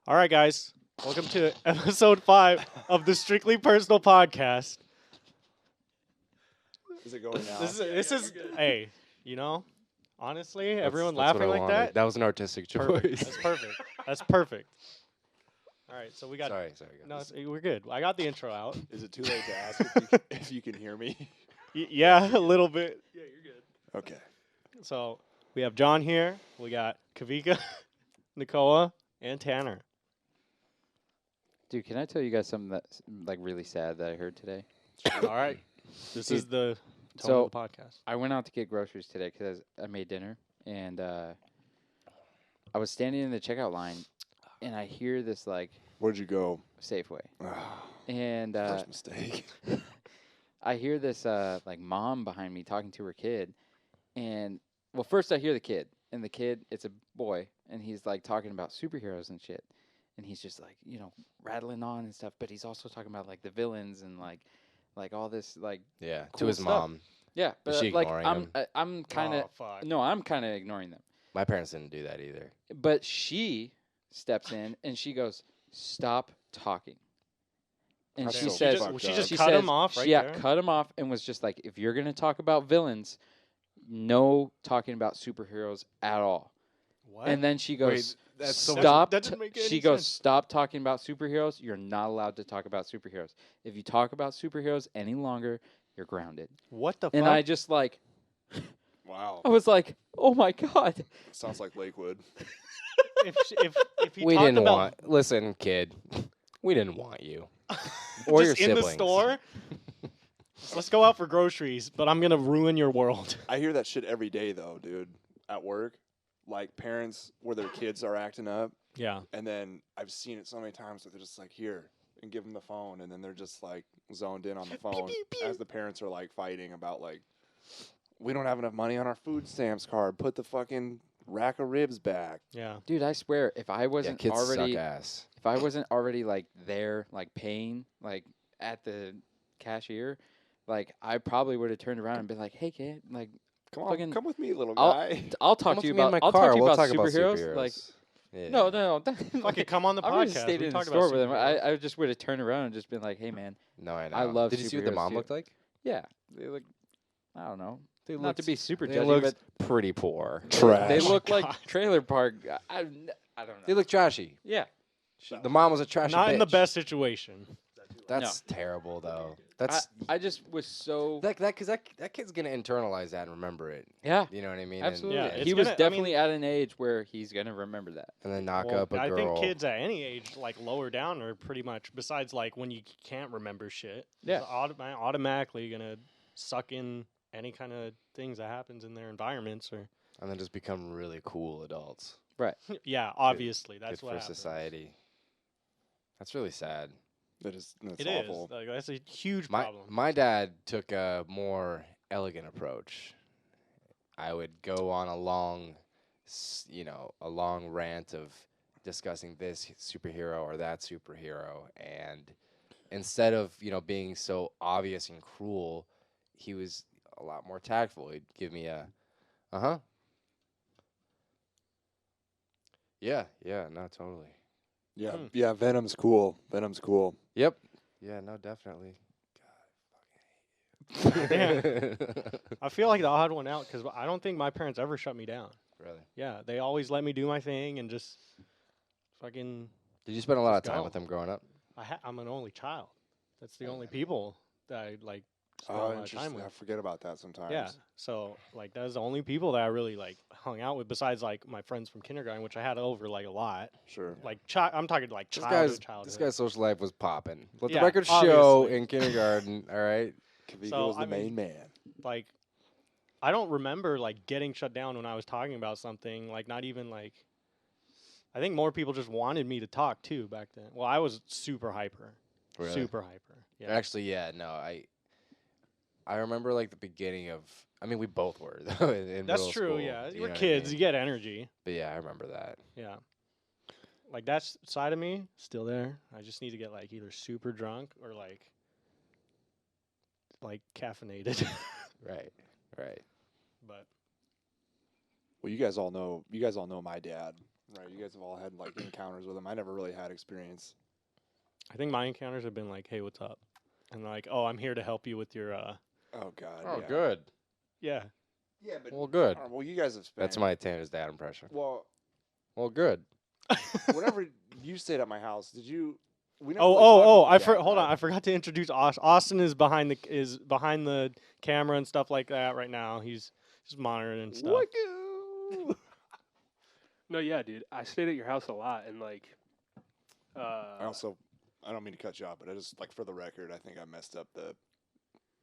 All right, guys. Welcome to episode 5 of the Strictly Personal Podcast. Is it going now? This is hey, honestly, everyone That's what laughing I like wanted. that. That was an artistic Perfect. choice. That's perfect. That's perfect. All right, so we got. Sorry. No, Guys. we're good. I got the intro out. Is it too late to ask if you can hear me? Yeah, a little bit. Yeah, you're good. Okay. So we have John here. We got Kavika, Nicola, and Tanner. Dude, can I tell you guys something that's like really sad that I heard today? All right. This Dude, is the tone so- of the podcast. I went out to get groceries today because I made dinner, and I was standing in the checkout line, and I hear this like Where'd you go? Safeway, Ah, and first mistake. I hear this like mom behind me talking to her kid, and well, first I hear the kid, and the kid, it's a boy, and he's like talking about superheroes and shit, and he's just like rattling on and stuff, but he's also talking about like the villains and like all this like Yeah, to cool his stuff. mom. yeah, but she like ignoring him? I'm kind of Oh, fuck. no, I'm kind of ignoring them. My parents didn't do that either. But she steps in and she goes, "Stop talking." And That's she so says, fucked she up. just she cut says- him off right yeah, there. cut him off and was just like, "If you're gonna talk about villains, no talking about superheroes at all." What? And then she goes, that's so- "Stop." That doesn't make any She goes, sense. "Stop talking about superheroes. You're not allowed to talk about superheroes. If you talk about superheroes any longer, you're grounded." What the And fuck? I just like, Wow. I was like, "Oh my god." Sounds like Lakewood. if he We talked didn't about want. Listen, kid. We didn't want you. Or just your in the siblings. store. Let's go out for groceries, but I'm gonna ruin your world. I hear that shit every day, though, dude, at work. Like, parents where their kids are acting up, Yeah. and then I've seen it so many times where they're just like, here, and give them the phone, and then they're just, like, zoned in on the phone as the parents are, like, fighting about, like, we don't have enough money on our food stamps card. Put the fucking rack of ribs back. Yeah. Dude, I swear, if I Yeah, wasn't kids already suck ass. if I wasn't already like there, like paying, like at the cashier, like I probably would have turned around and been like, "Hey, kid, like Come on, Fucking- come with me, little I'll- guy. I'll talk Come to you with me in about my I'll car. talk to you We'll about talk about superheroes." Like, Yeah. no, Fucking come on the I would have podcast. stayed We in the talked store about with him. superheroes. I just would have turned around and just been like, "Hey, man, No, I know. I love Did you see what the superheroes mom too. looked like? yeah, they look, I don't know, They not to be super They judgy, looked but pretty poor. Trash. they Oh my look like God. trailer park. I don't know. They look trashy. Yeah, The mom was a trashy Not in the bitch. best situation. That's terrible, though. That's I just was so because that kid's gonna internalize that and remember it. yeah. You know what I mean? Absolutely, Yeah, And, it's he was gonna- I definitely at an age where he's gonna remember that. and then knock Well, up a I girl. think kids at any age, like lower down, are pretty much. Besides, like when you can't remember shit, Yeah. it's automatically gonna suck in any kind of things that happens in their environments. Or and then just become really cool adults. yeah, obviously that's Good what for happens. society. That's really sad. That's It is. awful. Like, that's a huge My problem. my dad took a more elegant approach. I would go on a long rant of discussing this superhero or that superhero, and instead of being so obvious and cruel, he was a lot more tactful. He'd give me a, yeah, no, totally. Yeah, Hmm. yeah. Venom's cool. Venom's cool. Yep. Yeah, no, definitely. Yeah. I feel like the odd one out because I don't think my parents ever shut me down. Really? Yeah, they always let me do my thing and just fucking. Did you spend a lot of Just time go. with him growing up? I'm an only child. That's the only people that I like spend a Oh, lot of time interesting. with. I forget about that sometimes. Yeah. So like that's the only people that I really like hung out with besides like my friends from kindergarten, which I had over like a lot. Sure. Like I'm talking like This childhood. guy's social life was popping. Let Yeah, the record show obviously. in kindergarten. All right. Kavika So, was the I mean- main man. Like I don't remember like getting shut down when I was talking about something. Like not even like. I think more people just wanted me to talk too back then. Well, I was super hyper. Really? Super hyper. Yeah. Actually, yeah. No, I remember like the beginning of. I mean, we both were though. In That's middle true. school, Yeah. you You were know what I kids. mean? You get energy. But yeah, I remember that. Yeah. Like that side of me still there. I just need to get like either super drunk or like caffeinated. Right. Right. But Well, you guys all know my dad. Right, you guys have all had like encounters with him. I never really had experience. I think my encounters have been like, "Hey, what's up?" And they're like, "Oh, I'm here to help you with your." Oh God. Oh, yeah. good. Yeah. Yeah, but Well, good. well, you guys have spent. That's my Tanner's dad impression. Well, Well, good. whenever you stayed at my house, did you? We never Oh, really talked oh, with oh! your dad, Hold on, right? I forgot to introduce Austin. Austin is behind the camera and stuff like that right now. He's just monitoring and stuff. Wacko. No, yeah, dude. I stayed at your house a lot, and like, I don't mean to cut you off, but I just like for the record, I think I messed up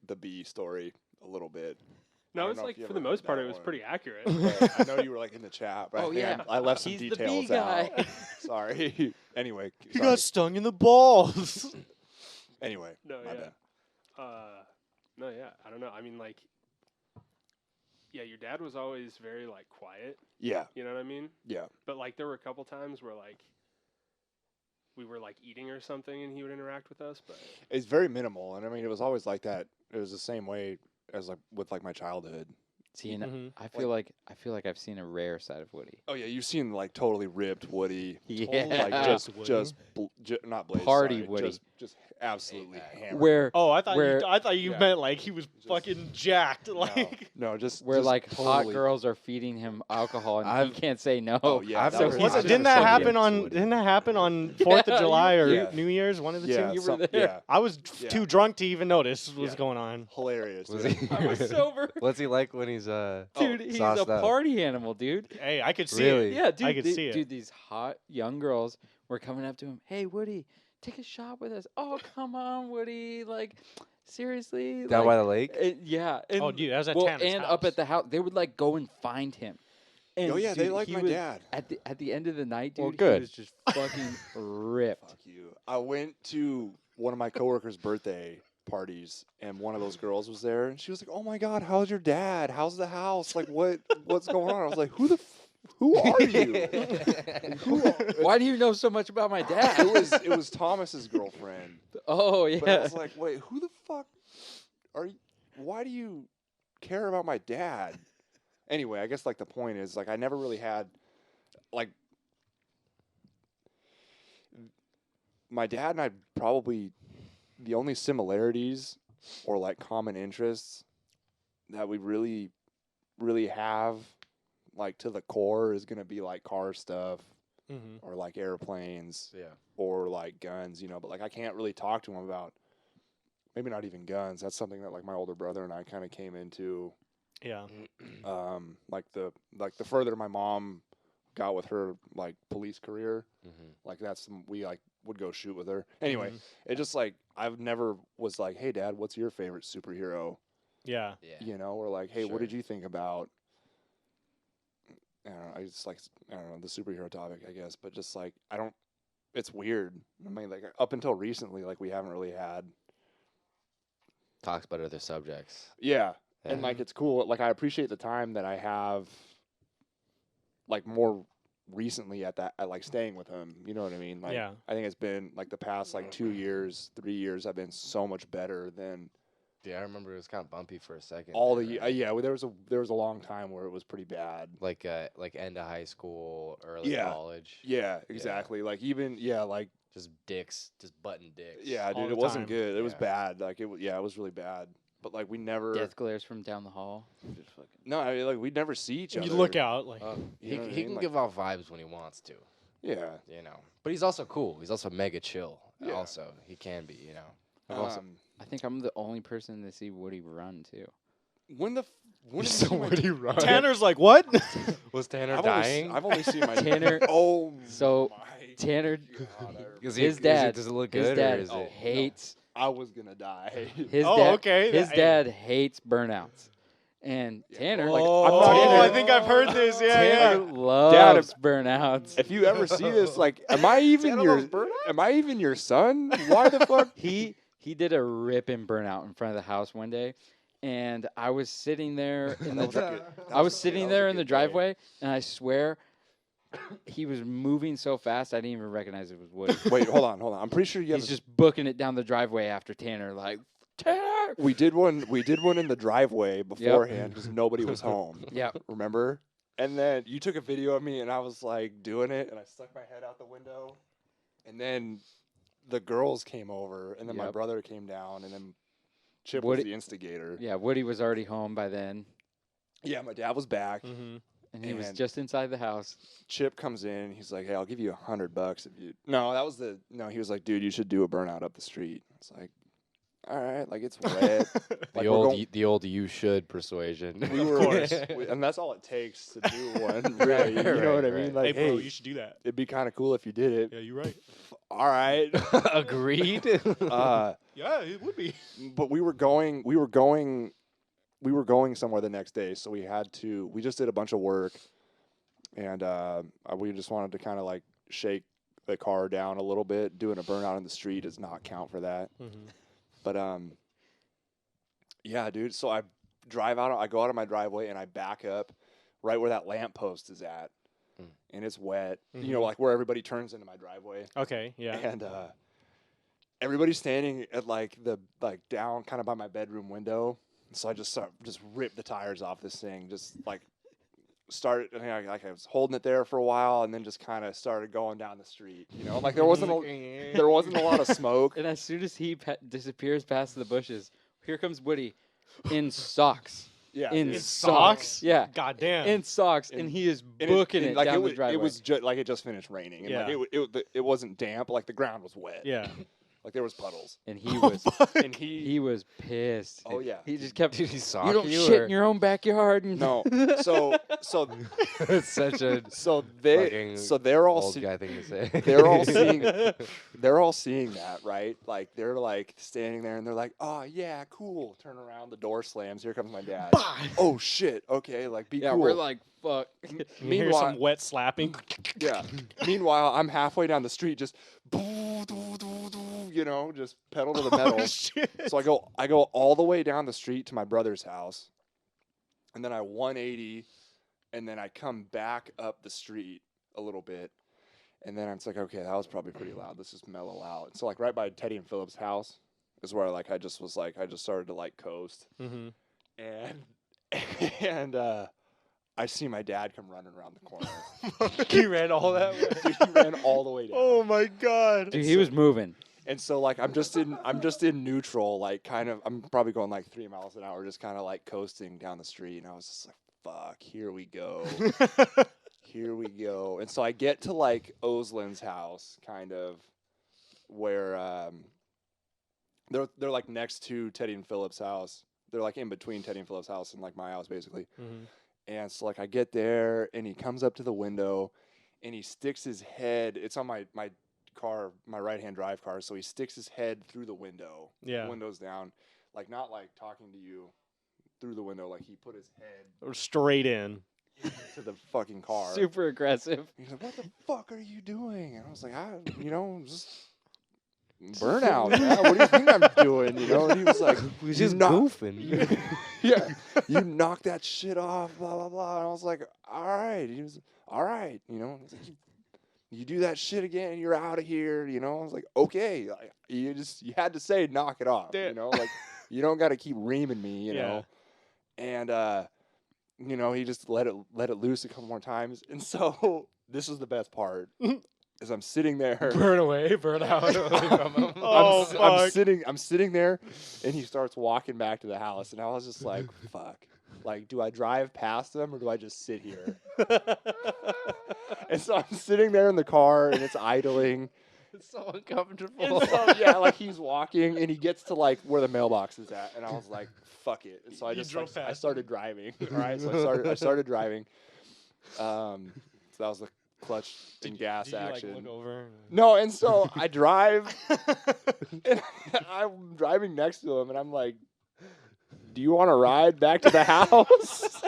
the bee story a little bit. I no, don't it's know if like you for ever the heard most part, that it was one. pretty accurate. But I know you were like in the chat, but Oh, I think yeah. I left some He's the details bee out. guy. Sorry. Anyway, He sorry. got stung in the balls. Anyway, No, my yeah. bad. No, yeah. I don't know. I mean, like, yeah, your dad was always very like quiet. Yeah, You know what I mean? yeah. But like, there were a couple times where like we were like eating or something, and he would interact with us. But It's very minimal, and I mean, it was always like that. It was the same way as like with like my childhood. See, and Mhm. I feel like I've seen a rare side of Woody. Oh yeah, you've seen like totally ripped Woody, Yeah. like Woody. not Blaze, Party sorry, Woody. just absolutely hammered. Where Oh, I thought Where- you Yeah. meant like he was Just- fucking jacked. Like, no, just where just like hot totally- girls are feeding him alcohol and he I've- can't say no. Oh yeah, I've that never was- seen was it, I've didn't never that seen happen it. on? Woody. Didn't that happen on 4th Yeah, of July or yeah. New Year's? One of the yeah, two. You were some- there. yeah, I was Yeah. too drunk to even notice what was Yeah. going on. hilarious. Was dude. he? I was sober. What's he like when he's Dude, he's sauced a up? party animal, dude. Hey, I could see Really? it. Yeah, dude. I could see it. Dude, these hot young girls were coming up to him. Hey, Woody, take a shot with us. Oh, come on, Woody. Like, seriously. down like, by the lake? yeah. And, Oh, dude, that was at well, Tanner's and house. up at the house, they would like go and find him. And Oh yeah, they dude, like he my was- dad. At the end of the night, dude, Well, he good. was just fucking ripped. Fuck you. I went to one of my coworkers' birthday parties, and one of those girls was there, and she was like, "Oh my God, how's your dad? How's the house? Like, what's going on?" I was like, "Who are you?" Why do you know so much about my dad? It was Thomas's girlfriend. Oh But I yeah. was like, "Wait, who the fuck are you? Why do you care about my dad?" Anyway, I guess like the point is like I never really had like my dad and I probably the only similarities or like common interests that we really have like to the core is going to be like car stuff Mhm. or like airplanes Yeah. or like guns, you know, but like I can't really talk to him about maybe not even guns. That's something that like my older brother and I kind of came into Yeah. like the further my mom got with her like police career, Mm-hmm. like we like would go shoot with her. Anyway, Mhm. it just like I've never was like, "Hey dad, what's your favorite superhero?" Yeah. Yeah. You know, or like, "Hey, Sure. what did you think about?" I don't know. I just like I don't know the superhero topic, I guess, but just like I don't. It's weird. I mean, like up until recently, like we haven't really had. Talks about other subjects. Yeah, and Yeah. like it's cool. Like I appreciate the time that I have. Like more recently at like staying with him, you know what I mean? Like Yeah. I think it's been like the past like 2 years, 3 years have been so much better than Yeah, I remember it was kind of bumpy for a second. all there, the right? yeah. Well, there was a long time where it was pretty bad. Like end of high school, early Yeah. college. Yeah, exactly. Like even like Just dicks, just button dicks. yeah, All dude, the it wasn't time. good. It was Yeah. bad. Like it was really bad. But like we never Death glares from down the hall. Just fucking. no, I mean, like we'd never see each other. You look out like. You He know what I he mean? can Like- give off vibes when he wants to, Yeah. you know. But he's also cool. He's also mega chill. Yeah. Also, he can be, you know. I've also- I think I'm the only person to see Woody run too. when did you So see my what do you run? Tanner's like, what? Was Tanner I've only, dying? I've only seen my Tanner- Oh, So, my Tanner, God, his dad, does it look his good dad or is it? hates I was gonna die. his Oh, dad. okay. His Hey. dad hates burnouts, and Tanner, like, oh, I'm not I even- think I've heard this. Yeah, Tanner yeah. loves burnouts. If you ever see this, like, am I even Tanner your loves burnouts? am I even your son? Why the fuck? He did a ripping burnout in front of the house one day, and I was sitting there in the That was a dri- good- that I was was a- sitting that was a there in the good day. driveway, and I swear he was moving so fast I didn't even recognize it was Woody. Wait, hold on. I'm pretty sure you have. He's just booking it down the driveway after Tanner, like Tanner. We did one in the driveway beforehand because nobody was home. Yeah, Remember? And then you took a video of me, and I was like doing it, and I stuck my head out the window, and then the girls came over, and then my Yep. brother came down, and then Chip Woody- was the instigator. Yeah, Woody was already home by then, Yeah, my dad was back. Mm-hmm. and he was And- just inside the house. Chip comes in. He's like, "Hey, I'll give you $100 if you." No, that was the. No, he was like, "Dude, you should do a burnout up the street." It's like, all right, like it's wet. Like, we're The old you should persuasion. we Of were, course. and that's all it takes to do one. Really, you know what I mean? Hey, Like, bro, you should do that. it'd be kind of cool if you did it. Yeah, you're right. All right. Agreed. Yeah, it would be. But we were going somewhere the next day, so we had to. We just did a bunch of work, and we just wanted to kind of like shake the car down a little bit. Doing a burnout in the street does not count for that. Mm-hmm. But yeah, dude. So I go out of my driveway and I back up right where that lamppost is at, Mm. and it's wet. You Mhm. know, like where everybody turns into my driveway. Okay, yeah. And everybody's standing at like down kind of by my bedroom window. So I just ripped the tires off this thing. Just like started. I was holding it there for a while, and then just kind of started going down the street. You know, like there wasn't a lot of smoke. And as soon as he disappears past the bushes, here comes Woody in socks. Yeah, in dude. socks? Yeah, God damn. in socks, and And- he is And booking and, it like down it the driveway. It was like it just finished raining, and Yeah. like it wasn't damp. Like the ground was wet. yeah. Like there was puddles. and he was And he was pissed. Oh, yeah. he just kept. Did he You sock don't you? shit or- in your own backyard. And no. So It's such a fucking they're all old guy thing to say. they're all seeing they're all seeing that, right? Like they're like standing there and they're like, "Oh yeah, cool." Turn around, the door slams. Here comes my dad. Oh shit. Okay, like be yeah, cool. we're like, fuck. You hear Meanwhile- some wet slapping. Yeah. Meanwhile, I'm halfway down the street, just just pedal to the metal. Oh, shit. So I go all the way down the street to my brother's house, and then I 180, and then I come back up the street a little bit, and then I'm just like, okay, that was probably pretty loud. Let's just mellow out. And so like right by Teddy and Philip's house is where like I just started to like coast, Mm-hmm. and I see my dad come running around the corner. He ran all that way. Dude, he ran all the way down. Oh my god. Dude, he was moving. And so like I'm just in neutral, like kind of I'm probably going like 3 miles an hour, just kind of like coasting down the street, and I was just like, fuck, here we go. Here we go. And so I get to like Oslin's house, kind of where they're like next to Teddy and Philip's house. They're like in between Teddy and Philip's house and like my house basically. Mhm. And so like I get there and he comes up to the window and he sticks his head, it's on my car, my right-hand drive car, so he sticks his head through the window. Yeah. Windows down. Like not like talking to you through the window, like he put his head Or straight in. into the fucking car. Super aggressive. He's like, "What the fuck are you doing?" And I was like, just burnout. Man. What do you think I'm doing? You know? And he was like, We was "You just knock- goofing. yeah, you knock that shit off, blah blah blah." And I was like, "All right." He was, "All right," you know. He's like, you do that shit again, you're out of here. You know. I was like, "Okay." Like, you had to say, "Knock it off." Yeah. You know, like you don't got to keep reaming me. You Yeah. know. And he just let it loose a couple more times. And so this is the best part. Is I'm sitting there. Burn away, burn out. from him. Oh, I'm fuck. I'm sitting there, and he starts walking back to the house, and I was just like, "Fuck! Like, do I drive past him or do I just sit here?" And so I'm sitting there in the car, and it's idling. It's so uncomfortable. And so, yeah, like he's walking, and he gets to like where the mailbox is at, and I was like, "Fuck it!" And so I You just drove I past started driving. All right, so I started driving. So that was the clutch and gas Did you, action. Like, look over? No, and so I drive, and I'm driving next to him, and I'm like, "Do you want to ride back to the house?"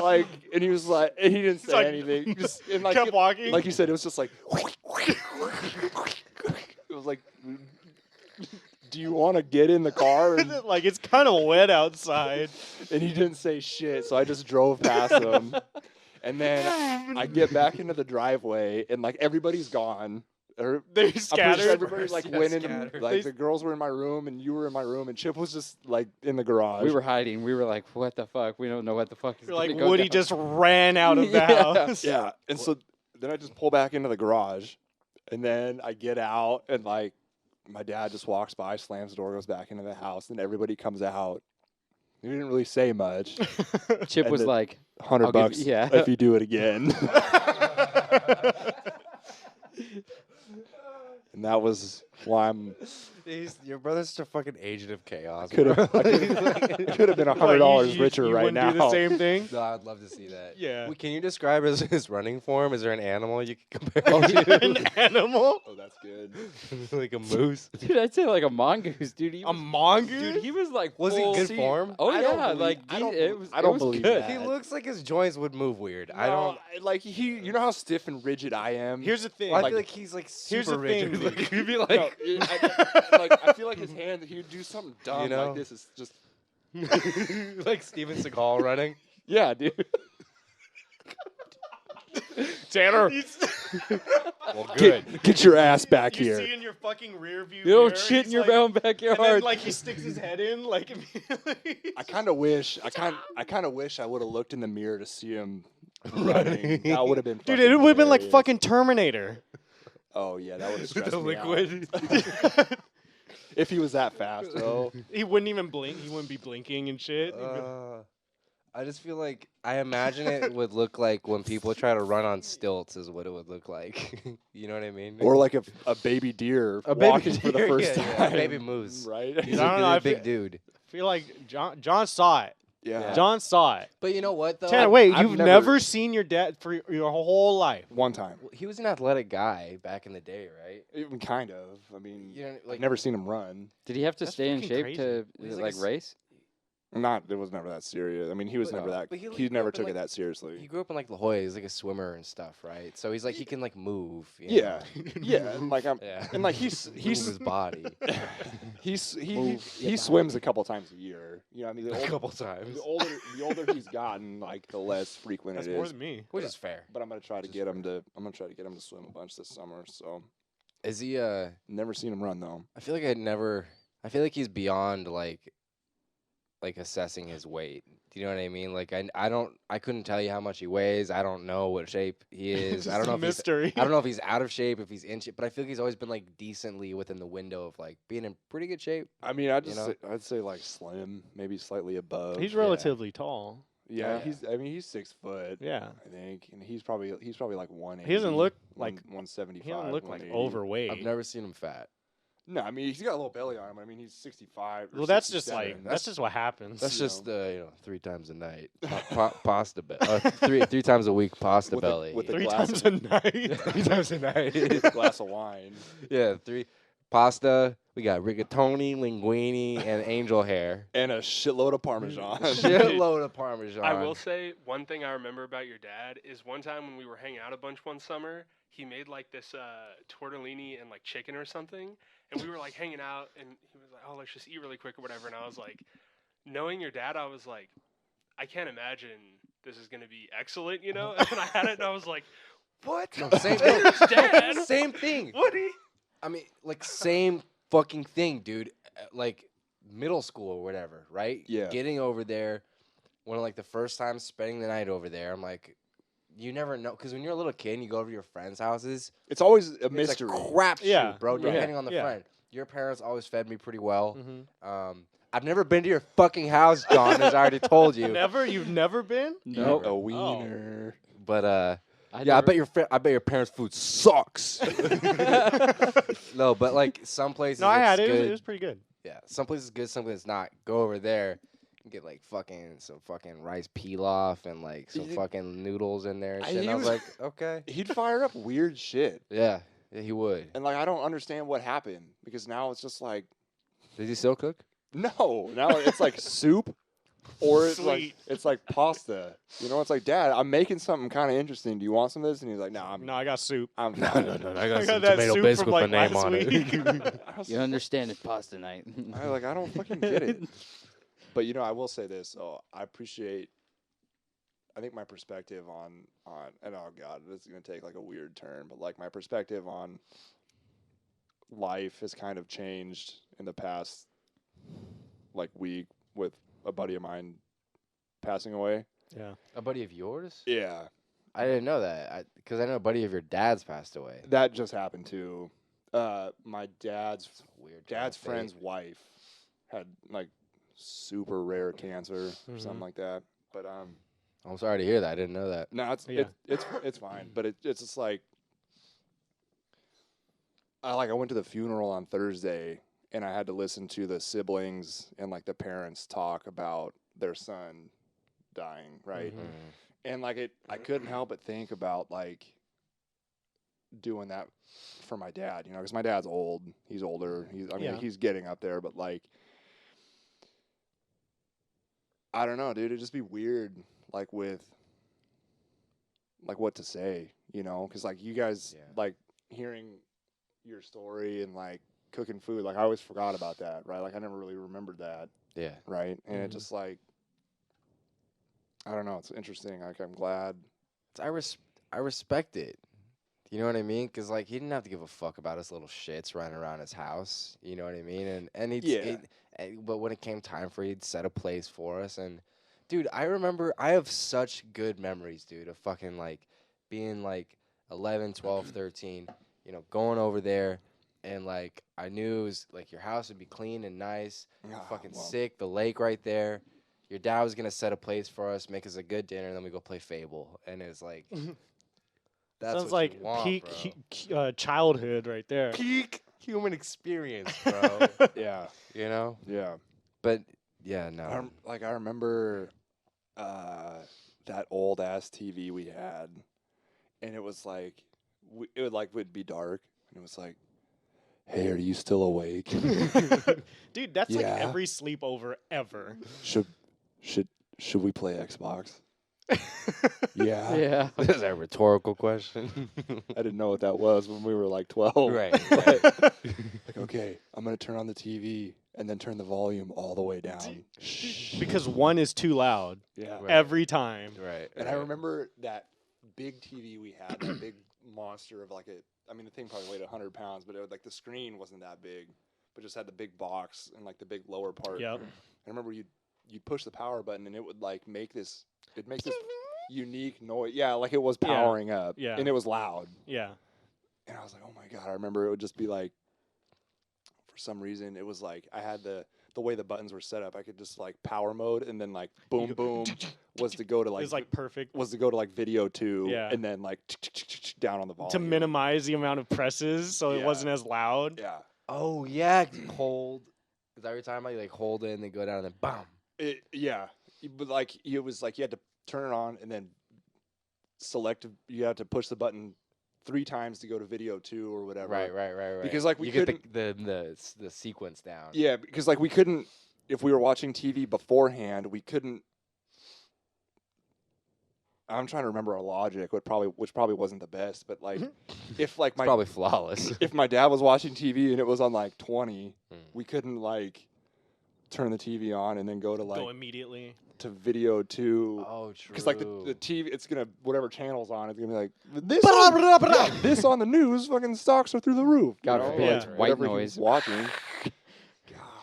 Like, and he was like, and he didn't say like- anything. Just and like, Kept walking. like you said, it was just like, it was like, "Do you want to get in the car?" And, like it's kind of wet outside. and he didn't say shit, so I just drove past him. And then I get back into the driveway, and like everybody's gone They're I'm pretty scattered. sure everybody like Yeah, went in. scattered. Like the girls were in my room and you were in my room and Chip was just like in the garage. We were hiding. We were like, "What the fuck? We don't know what the fuck is You're going like to go Woody down." just ran out of the Yeah. house. Yeah, and so then I just pull back into the garage, and then I get out, and like my dad just walks by, slams the door, goes back into the house, and everybody comes out. He didn't really say much. Chip And was then like, $100 I'll give- yeah. if you do it again. And that was why I'm Your brother's such a fucking agent of chaos. could have bro. could have been What, $100 you richer right wouldn't now. do the same thing? No, I'd love to see that. Yeah. Wait, can you describe his running form? Is there an animal you can compare it to? An animal? Oh, that's good. Like a moose? dude, I'd say like a mongoose, dude. He A was, mongoose? dude, he was like, Was he full- good form? Oh I don't yeah, believe- like I don't it bel- was. I it don't was believe good. that. He looks like his joints would move weird. I don't. Like you know how stiff and rigid I am. Here's the thing. Well, I like- feel like he's like here's super the thing, rigid. dude. Like, he'd be No, like, I feel like his hand. He would do something dumb know? like this. Is just like Steven Seagal running. yeah, dude. Tanner. Well, good. Get your ass back You here. see in your fucking rear view You don't mirror, shit in he's your like, own backyard. And then, like, he sticks his head in, like, immediately. I kind of wish. I kind of wish I would have looked in the mirror to see him running. That would have been. Dude, fucking it would have been like hilarious. fucking Terminator. Oh yeah, that would have With stressed the me out. liquid. If he was that fast, bro. He wouldn't even blink. He wouldn't be blinking and shit. I just feel like I imagine it would look like when people try to run on stilts is what it would look like. You know what I mean? Or like a baby deer A baby walking for the deer, first yeah, time. a baby moose. right? He's I don't know, a I big feel- dude. I feel like John saw it. yeah. John saw it. But you know what though? Tanner, wait, I've you've never- never seen your dad for your whole life. One time, He was an athletic guy back in the day, right? even kind of. I mean, You know, I've like never seen him run. Did he have to That's stay in fucking shape crazy. to He's like like a s- race? It was never that serious. I mean, he was But- never that. but he He grew never up in, took it like- that seriously. he grew up in like La Jolla. He's like a swimmer and stuff, right? So he's like he can like move. You Yeah, know? yeah, and like Yeah. and like he's Move his body he Move your swims a couple times a year. You know, I mean, a couple times, the older he's gotten, like the less frequent That's it more is. than me. which is fair. But I'm gonna try to Just get him to. I'm gonna try to get him to swim a bunch this summer. So Is he? never seen him run though. I feel like I'd never. I feel like he's beyond like assessing his weight. Do you know what I mean? Like I couldn't tell you how much he weighs. I don't know what shape he is. I don't know if he's mystery. I don't know if he's out of shape, if he's in shape, but I feel like he's always been like decently within the window of like being in pretty good shape. I mean, I'd You just know? I'd say like slim, maybe slightly above. He's relatively tall. yeah, Yeah. he's 6 foot. Yeah. I think, and he's probably like 180. He doesn't look like 175. He doesn't look like 180. overweight. I've never seen him fat. No, I mean he's got a little belly on him. I mean he's 65. or Well, that's just 67. like that's just what happens. That's You just 3 times a night pasta three times a week pasta With a- belly. with a 3 glass times of- a night. 3 times a night. a glass of wine. Yeah, 3 pasta. We got rigatoni, linguine, and angel hair. And a shitload of Parmesan. Shitload of Parmesan. I will say one thing I remember about your dad is one time when we were hanging out a bunch one summer, he made like this tortellini and like chicken or something, and we were like hanging out, and he was like, "Oh, let's just eat really quick or whatever," and I was like, knowing your dad, I was like, I can't imagine this is gonna be excellent, you know? And then I had it, and I was like, "What? No, same There's Dad? Same thing. Woody?" I mean, like same fucking thing, dude. Like middle school or whatever, right? Yeah. Getting over there, one of like the first time spending the night over there, I'm like, you never know, because when you're a little kid and you go over to your friends' houses, It's always a it's mystery. a crapshoot, Yeah, bro. right. Depending on the Yeah. friend. Your parents always fed me pretty well. Mhm. I've never been to your fucking house, John, as I already told you. Never? You've never been? Nope. A wiener. But I yeah, I bet your parents' food sucks. No, but like some places. No, I had it's it. It was, good. it was pretty good. Yeah, some places good, some places not. Go over there and get like some fucking rice pilaf and like some You- fucking noodles in there and I- shit. And he I was was- like, okay. He'd fire up weird shit. Yeah, he would. And like I don't understand what happened because now it's just like Does he still cook? no, now it's like soup or Sweet. it's like pasta. You know, it's like Dad, I'm making something kind of interesting. Do you want some of this? And he's like, No, No, I got soup. I'm I I got got some that tomato soup bisque from, with my like, name last on week. it. I was- You understand it's pasta night. I don't fucking get it. But you know, I will say this. So I appreciate. I think my perspective on and oh god, this is gonna take like a weird turn, but like my perspective on life has kind of changed in the past like week with a buddy of mine passing away. Yeah. A buddy of yours? Yeah, I didn't know that. Because I know a buddy of your dad's passed away. that just happened too. My dad's It's a weird turn of dad's fate. friend's wife had like super rare cancer or something Mhm. like that. But I'm sorry to hear that. I didn't know that. no, Yeah. it's fine. But it's just like I went to the funeral on Thursday and I had to listen to the siblings and like the parents talk about their son dying, right? Mhm. And like I couldn't help but think about like doing that for my dad, you know, because my dad's old. He's older. Yeah. He's getting up there, but like, I don't know, dude. It'd just be weird, like with, like what to say, you know, because like you guys, Yeah. like hearing your story and like cooking food, like I always forgot about that, right? Like I never really remembered that, Yeah. right? And it Mhm. just like, I don't know. It's interesting. Like I'm glad. I respect it. You know what I mean? Because like he didn't have to give a fuck about his little shits running around his house. You know what I mean? And Yeah. but when it came time for, he'd set a place for us. And dude, I remember I have such good memories, dude, of fucking like being like 11, 12, 13. You know, going over there, and like I knew it was like your house would be clean and nice. Ah, Fucking well, sick. The lake right there. Your dad was gonna set a place for us, make us a good dinner, and then we go play Fable. And it was like, that's Sounds what like you want, peak bro. childhood right there. Peak human experience, bro. Yeah. You know? Yeah. But yeah, no. I remember that old ass TV we had, and it was like would be dark, and it was like, "Hey, are you still awake? Dude, that's like Yeah. every sleepover ever. should we play Xbox?" Yeah. Yeah. This is a rhetorical question. I didn't know what that was when we were like 12. right. Like, okay, I'm gonna turn on the TV and then turn the volume all the way down. Shh. Because one is too loud Yeah. Right. every time. Right. And I right. remember that big TV we had, that big monster of like the thing probably weighed 100 pounds, but it was like the screen wasn't that big, but just had the big box and like the big lower part. Yep. I remember you'd push the power button and it would like make this unique noise. Yeah, like it was Yeah. powering up. Yeah. And it was loud. Yeah. And I was like, oh my God. I remember it would just be like, for some reason, it was like I had the way the buttons were set up. I could just like power mode and then like boom, boom was to go to It like was like perfect video 2 Yeah. and then like down on the volume. to minimize the amount of presses so it Yeah. wasn't as loud. Yeah. Oh yeah, hold. Is that what you're talking about? You like hold it and then go down and then bam. Yeah. But like it was like you had to turn it on and then you had to push the button 3 times to go to video 2 or whatever. Right. Because, like, we you get couldn't- the sequence down. Yeah, because like we couldn't, if we were watching TV beforehand, we couldn't. I'm trying to remember our logic, which probably wasn't the best, but like, if like It's probably flawless. if my dad was watching TV and it was on like 20, Mm. we couldn't like turn the TV on and then go to Go like immediately. to video 2. Oh, true. Because like the TV, it's gonna whatever channel's on, it's gonna be like this on the news, fucking stocks are through the roof. you God know, forbid Yeah. like, white whatever noise. he's watching.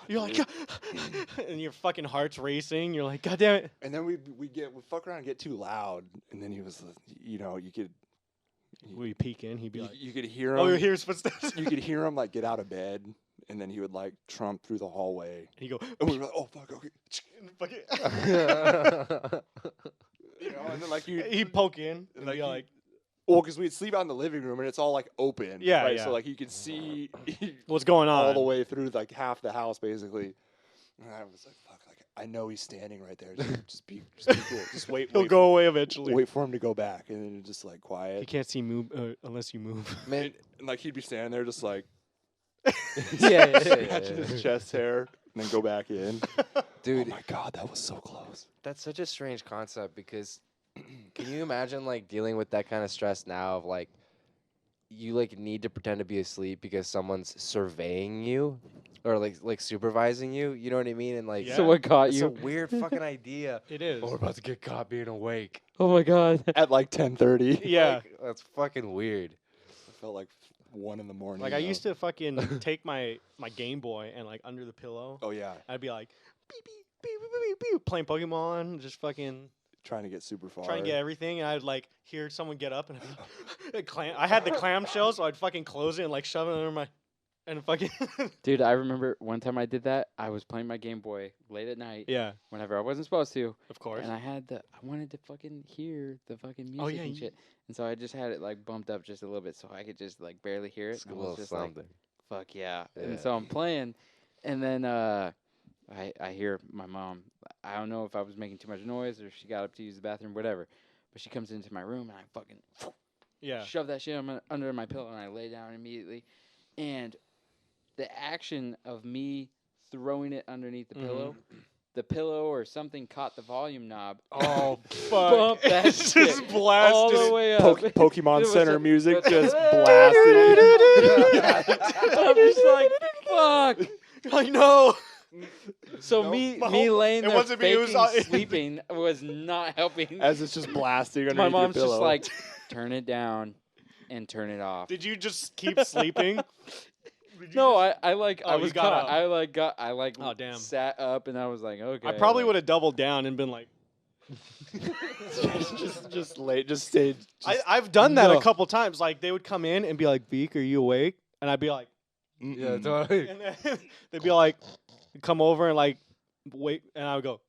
You're like, and your fucking heart's racing. You're like, God damn it. And then we fuck around and get too loud, and then he was, you know, you could We peek in. He'd be you, like, you could hear him. oh, here's footsteps. You could hear him like get out of bed, and then he would like trump through the hallway, And you go, and we were like, oh fuck, okay, and fuck it. you know, and then like you, He'd poke in and Like, be you- like, well, because we'd sleep out in the living room, and it's all like open, Yeah, right? yeah. So like you could see what's going on? all the way through like half the house basically. And I was like, fuck, like I know he's standing right there. Just be cool. Just wait. He'll wait go for, away eventually. Wait for him to go back, and then just like He quiet. can't see move unless you move. Man, And like he'd be standing there, just like yeah. scratching his chest hair, and then go back in. Dude, Oh my God, that was so close. that's such a strange concept because can you imagine like dealing with that kind of stress now of like you like need to pretend to be asleep because someone's surveying you or like supervising you, you know what I mean? And like Yeah. So what caught it's a you? weird fucking idea. It is. Oh, we're about to get caught being awake. Oh my god. At like 10:30. Yeah. Like, that's fucking weird. I felt like 1 in the morning. Like I used to fucking take my Game Boy and like under the pillow, Oh yeah, I'd be like, beep beep beep beep beep beep, playing Pokemon, just fucking trying to get super far. trying to get everything, and I'd like hear someone get up and I'd be I had the clamshell, so I'd fucking close it and like shove it under my and fucking Dude, I remember one time I did that. I was playing my Game Boy late at night yeah, whenever I wasn't supposed to. of course. And I wanted to fucking hear the fucking music Oh, yeah, and you- shit. And so I just had it like bumped up just a little bit so I could just like barely hear it. It's a And I little was just like, something. fuck yeah. Yeah. And so I'm playing, and then I hear my mom. I don't know if I was making too much noise or she got up to use the bathroom, whatever. But she comes into my room and I fucking yeah. shove that shit under my pillow and I lay down immediately. And the action of me throwing it underneath the pillow or something caught the volume knob. Oh Bump fuck! that It's shit just blasted all the way up. Pokemon It was Center a- music but- just blasted. I'm just like, fuck. I know. So Nope. me My me whole- laying it there wasn't me, it was faking all- sleeping was not helping. As it's just blasting underneath My your mom's pillow. just like, turn it down and turn it off. Did you just keep sleeping? No, I like Oh, I you was got caught. up. I like Oh, damn. sat up and I was like, okay. I probably like- would have doubled down and been like, just late, just stayed. I've done that No. a couple times. Like they would come in and be like, "Beak, are you awake?" And I'd be like, Yeah, totally. and then they'd be like, come over and like wait, and I would go.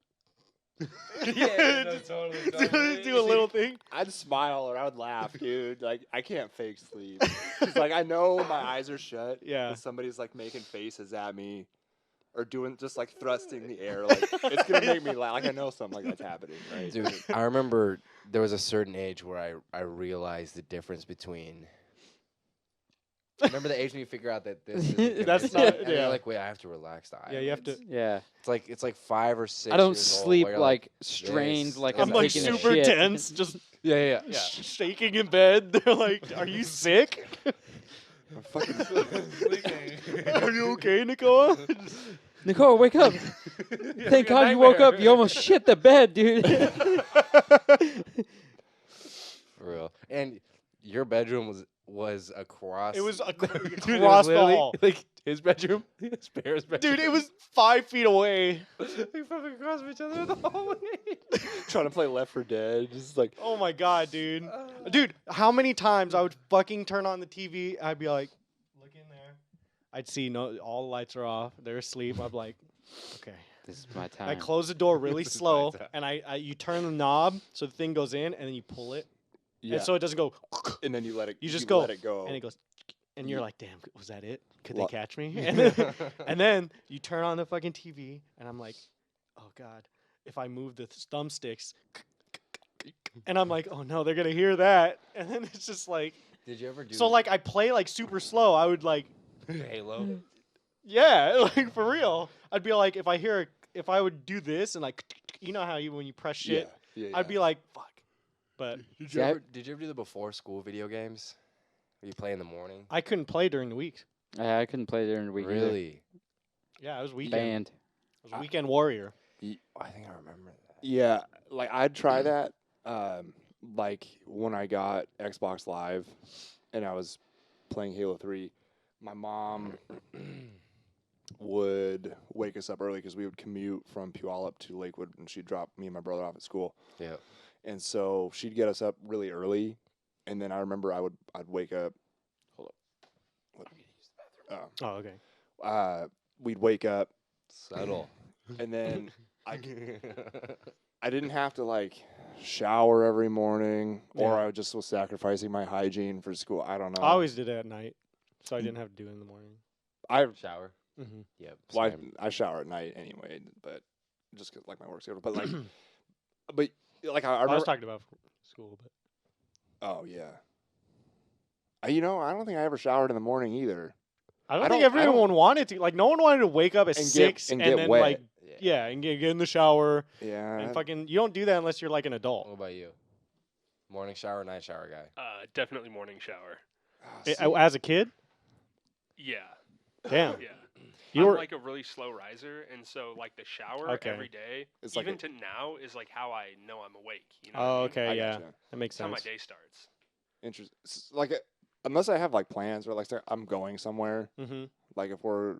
Just do a little thing. I'd smile or I would laugh, dude. Like I can't fake sleep. 'Cause, like I know my eyes are shut. Yeah. And somebody's like making faces at me, or doing just like thrusting the air. Like it's gonna make me laugh. Like I know something like that's happening, right? Dude, I remember there was a certain age where I realized the difference between. Remember the age when you figure out that this isn't gonna That's be not- and yeah. you're like, wait, I have to relax the eyelids. Yeah, you have to. Yeah. It's like 5 or 6. I don't years old sleep where you're like strained, this. like I'm I'm like taking a super shit. tense, just yeah. shaking in bed. They're like, "Are you sick? I'm fucking Are you okay, Nicola?" Nicole, wake up! Thank God you woke up. You almost shit the bed, dude. For real. And your bedroom was across. It was Dude, it was across the literally, hall. Like his bedroom, his parents' bedroom. Dude, it was 5 feet away. we fucking across from each other the hallway. trying to play Left 4 Dead. Just like Oh my god, dude. Dude, how many times I would fucking turn on the TV, I'd be like, look in there. I'd see all the lights are off. They're asleep. I'm like, okay. This is my I time. close the door really This is slow, my time. and I you turn the knob so the thing goes in, and then you pull it, yeah. and so it doesn't go, And then you let it. You just go, let it go. and it goes, and you're like, damn, was that it? Could Lo- they catch me? And then you turn on the fucking TV, and I'm like, oh god, if I move the thumbsticks, and I'm like, oh no, they're gonna hear that, and then it's just like, Did you ever do so like I play like super slow. I would like, Halo? yeah, like for real. I'd be like, if I would do this and like, you know how when you press shit, Yeah, I'd be like, fuck. But Did Yeah. you ever do the before school video games? Where you play in the morning? I couldn't play during the week. I couldn't play during the week. either. Really? Yeah, I was weekend. Banned. I was weekend warrior. I think I remember that. Yeah, like I'd try that. Like when I got Xbox Live, and I was playing Halo 3, my mom would wake us up early because we would commute from Puyallup to Lakewood, and she'd drop me and my brother off at school. Yeah. And so she'd get us up really early, and then I remember I'd wake up. Hold up. Oh, okay. We'd wake up, Subtle. and then I didn't have to like shower every morning, or Yeah. I just was sacrificing my hygiene for school. I don't know. I always did it at night, so I didn't have to do it in the morning. I Shower. Mm-hmm. Yep. well, same. I shower at night anyway, but just 'cause, like my work schedule. But like, but like I I was remember. talking about school, but Oh yeah. You know, I don't think I ever showered in the morning either. I don't I think don't- I don't- everyone wanted to. Like, no one wanted to wake up at And get- 6 and and get then wet. like, yeah, and get in the shower Yeah. and fucking. You don't do that unless you're like an What adult. about you? Morning shower, night shower guy. Definitely morning shower. As a kid, Yeah. damn, Yeah. you I'm were like a really slow riser, and so like the shower Okay. every day, It's like even a- to now, is like how I know I'm awake. You know Oh, what I mean? okay, I yeah, gotcha. that makes That's how my sense. day starts. Interesting. Like unless I have like plans or like I'm going somewhere. Mm-hmm. Like if we're,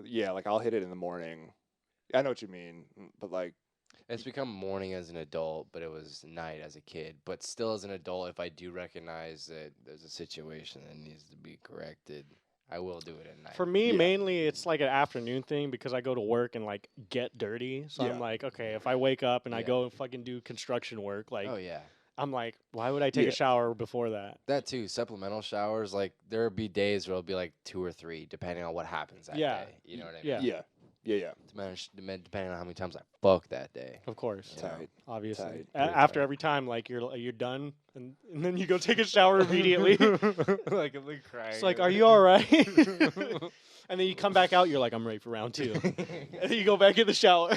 yeah, like I'll hit it in the morning. I know what you mean, but like, It's become morning as an adult, but it was night as a kid. But still, as an adult, if I do recognize that there's a situation that needs to be corrected, I will do it at night. For me, Yeah. mainly it's like an afternoon thing because I go to work and like get dirty. So Yeah. I'm like, okay, if I wake up and I Yeah. go and fucking do construction work, like Oh yeah, I'm like, why would I take Yeah. a shower before that? that too. Supplemental showers, like there'll be days where it'll be like 2 or 3, depending on what happens that Yeah. day. You know what I mean? Yeah. yeah. Depending on how many times I fuck that day. Of course, Yeah. Tight. obviously. Tight. Pretty After tight. every time, like you're done, and then you go take a shower immediately. Like I'm like crying. It's like, are you all right? And then you come back out, you're like, I'm ready for round 2. And then you go back in the shower.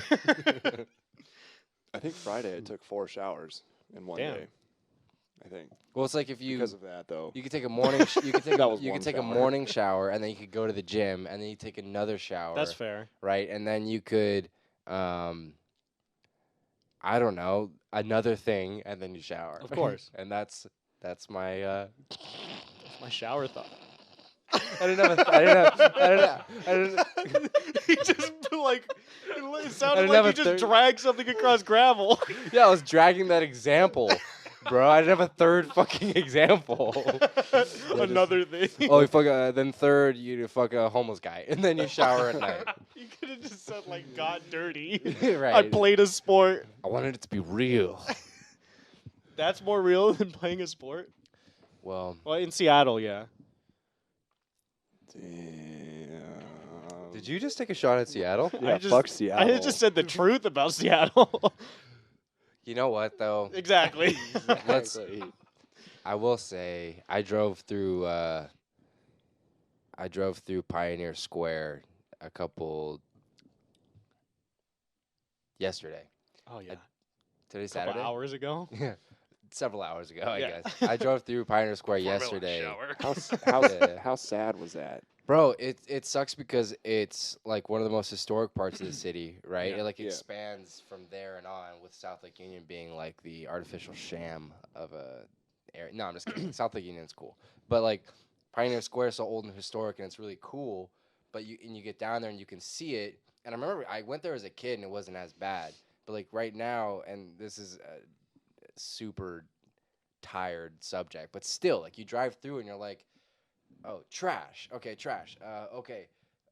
I think Friday I took 4 showers in one Damn. day. I think Well, it's like if you because of that though. you could take a morning you could take That was you one could take a shower. morning shower and then you could go to the gym and then you take another shower. That's fair. Right, and then you could I don't know, another thing and then you shower. Of course. And that's my That's my shower thought. I didn't He just like it I sounded didn't like have you a just third- dragged something across gravel. Yeah, I was dragging that example. Bro, I didn't have a third fucking example. Another thing. Oh, you fuck then third you fuck a homeless guy and then you shower at night. You could have just said like got dirty. Right. I played a sport. I wanted it to be real. That's more real than playing a sport. Well, Well, in Seattle, yeah. Damn. did you just take a shot at Seattle? Yeah, I just, fuck Seattle. I just said the truth about Seattle. You know what though? Exactly. Let's- I will say I drove through Pioneer Square yesterday. Oh yeah. Today's Couple Saturday. hours ago. Yeah. Several hours ago, I Yeah. guess. I drove through Pioneer Square Before my lunch yesterday. shower. How sad was that? Bro, it sucks because it's like one of the most historic parts of the city, right? Yeah. It like Yeah. expands from there and on, with South Lake Union being like the artificial sham of a area. No, I'm just kidding. South Lake Union's cool, but like Pioneer Square is so old and historic, and it's really cool. But you get down there and you can see it. And I remember I went there as a kid and it wasn't as bad. But like right now, and this is a super tired subject, but still, like you drive through and you're like, oh, trash. Okay, trash. Okay,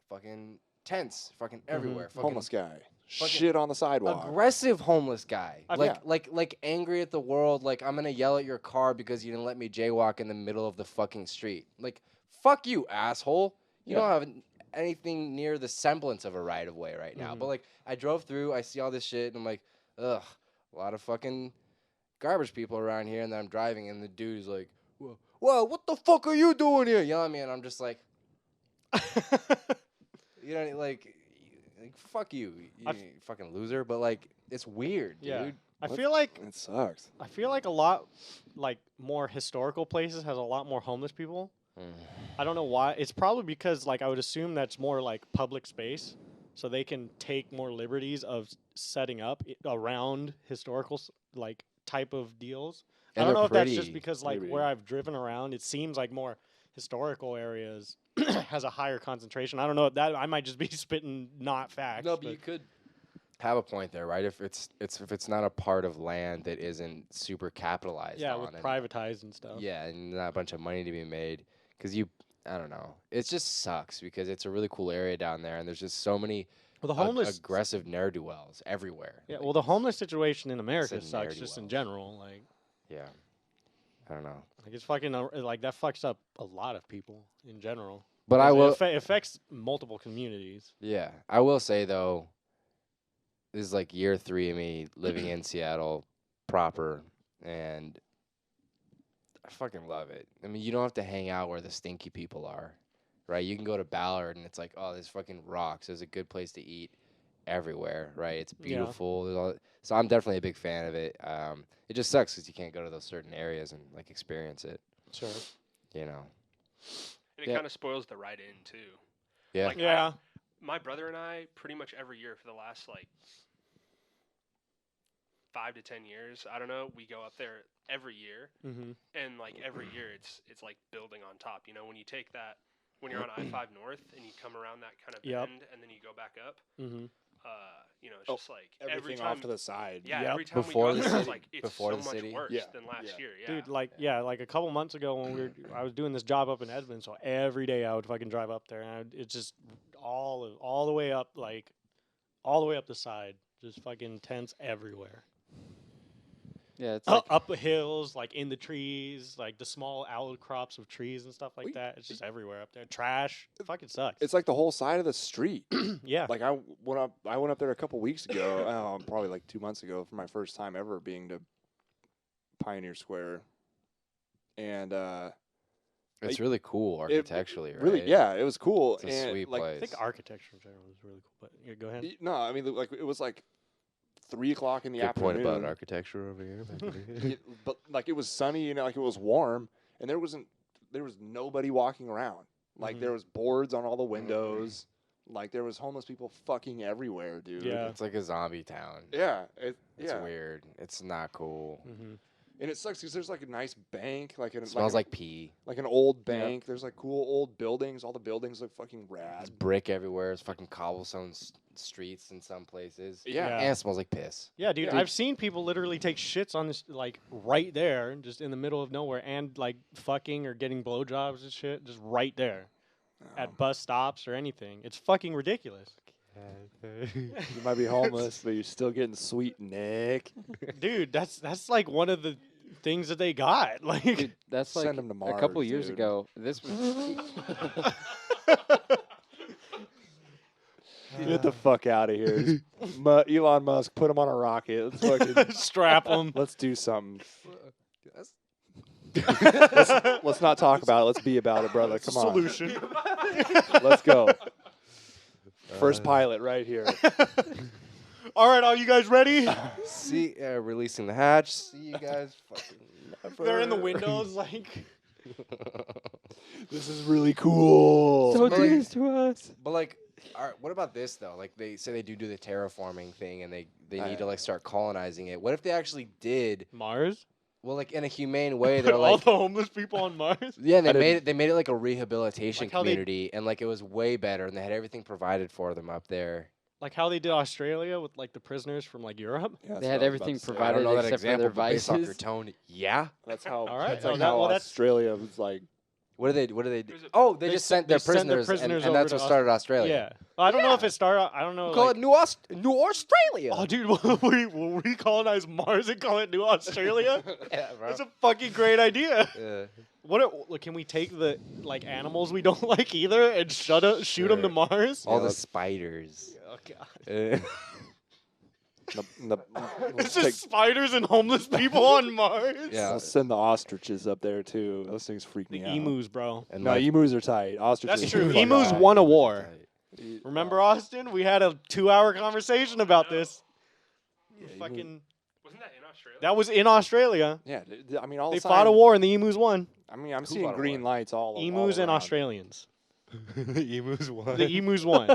fucking tents, fucking everywhere. Fucking Homeless guy. fucking Shit on the sidewalk. aggressive homeless guy. I've- Like angry at the world. Like I'm gonna yell at your car because you didn't let me jaywalk in the middle of the fucking street. Like fuck you, asshole. You don't have anything near the semblance of a right of way right now. Mhm. But like I drove through, I see all this shit, and I'm like, ugh, a lot of fucking garbage people around here. And then I'm driving, and the dude's like, whoa, what the fuck are you doing here? Yelling at me, and I'm just like, you know, like fuck you, I've- you fucking loser. But like, it's weird, Yeah. dude. I What? feel like It sucks. a lot like more historical places has a lot more homeless people. I don't know why. It's probably because like I would assume that's more like public space, so they can take more liberties of setting up around historical like type of deals. And I don't they're know if that's just pretty. because like Maybe. where I've driven around, it seems like more historical areas has a higher concentration. I don't know if that I might just be spitting not facts. No, but you could have a point there, right? If it's not a part of land that isn't super capitalized yeah, on, with and, privatized and stuff. yeah, and not a bunch of money to be made, because I don't know, it just sucks because it's a really cool area down there, and there's just so many Well, the homeless aggressive ne'er do wells everywhere. Yeah, Like, well, the it's- homeless situation in America a sucks just in ne'er-do-wells. general. Like Yeah, I don't know, it's fucking like that fucks up a lot of people in general. but I 'Cause will. it affects multiple communities. Yeah, I will say though, this is like year 3 of me living in Seattle proper, and I fucking love it. I mean, you don't have to hang out where the stinky people are, right? You can go to Ballard and it's like, oh, there's fucking rocks. There's a good place to eat everywhere, right? It's Yeah. beautiful. There's all, so I'm definitely a big fan of it. It just sucks because you can't go to those certain areas and like experience it, Sure. you know? And it Yeah. kind of spoils the ride in too. Yeah. Like, Yeah. My brother and I, pretty much every year for the last like 5 to 10 years. I don't know. We go up there every year, Mm-hmm. and like every year, it's like building on top. When you take that when you're on I-5 North and you come around that kind of Yep. bend and then you go back up. Mm-hmm. It's Oh, just like every Everything time. off to the side. Yeah, Yep. every time Before we the go, it's city- like it's before so the much city. worse Yeah. than last Yeah. year. Yeah. Dude, like a couple months ago when I was doing this job up in Edmond, so every day I would fucking drive up there, and it's just all the way up, like all the way up the side, just fucking tents everywhere. Yeah, it's like Up the hills, like in the trees, like the small outcrops of trees and stuff like We- that. It's just everywhere up there. Trash. It fucking sucks. It's like the whole side of the street. Yeah. Like I went up there a couple weeks ago, probably like 2 months ago, for my first time ever being to Pioneer Square, and It's really cool architecturally, right? really, yeah, it was cool. It's a and sweet like, I place. think architecture in general is really cool. But yeah, go ahead. No, I mean, like it was like 3 o'clock in the Good afternoon. point about architecture over here. But like it was sunny and like it was warm, and there was nobody walking around. Like Mhm. there was boards on all the windows. Like there was homeless people fucking everywhere, dude. Yeah. It's like a zombie town. Yeah. It's yeah. weird. It's not cool. Mm-hmm. And it sucks because there's like a nice bank, like It smells like pee. like an old bank. There's like cool old buildings. All the buildings look fucking rad. There's brick everywhere. It's fucking cobblestone streets in some places. Yeah. Yeah. And it smells like piss. Yeah, dude, Yeah. I've seen people literally take shits on this, like right there, just in the middle of nowhere, and like fucking or getting blowjobs and shit, just right there at bus stops or anything. It's fucking ridiculous. You might be homeless, but you're still getting sweet, Nick. Dude, that's like one of the things that they got. Like, dude, that's Send like 'em to a couple Mars, years dude. ago. This was Get the fuck out of here. Elon Musk, put him on a rocket. Let's fucking strap them. let's do something. Let's not talk about it. Let's be about it, brother. Come on. Solution. Let's go. First pilot right here. All right, are you guys ready? See, releasing the hatch. See you guys. Fucking They're in the windows, like. This is really cool. don't But do like- this to us. But like, all right, what about this though? Like they say they do the terraforming thing, and they need to like start colonizing it. What if they actually did? Mars? Well, like in a humane way, they're All like, the homeless people on Mars? yeah, they I made it. They made it like a rehabilitation Like how they- community, and like it was way better, and they had everything provided for them up there. Like how they did Australia with like the prisoners from like Europe? Yeah, that's They what had I was everything about to say. I don't provided know that except for example, their but based off your vices. tone, yeah. That's how. All right. That's Oh, like that- how well, that's- Australia was like. What do they? What do they do? There's a- Oh, they They just sen- sent their they sent their prisoners, prisoners and over that's to what started Australia. Yeah. I don't know if Yeah. it started. I don't know. Call like- it New Australia. Oh, dude, will we colonize Mars and call it New Australia? Yeah, bro. That's a fucking great idea. Yeah. What? Can we take the like animals we don't like either and shoot them to Sure. Mars? All Yeah, the let's- spiders. Oh, God. Let's It's just spiders and homeless people on Mars. Yeah. let's send the ostriches up there too. Those things freak The me out. emus, bro. And No, like- emus are tight. Ostriches. That's true. fuck Emus off. won a war. E- Remember, Austin? We had a 2-hour conversation about this. Yeah, emu- Fucking. Wasn't that in Australia? That was in Australia. Yeah, I mean all They the fought a time- war and the emus won. I mean, I'm Who seeing fought a green war? lights all. Emus all and around. Australians. the emus won. The emus won.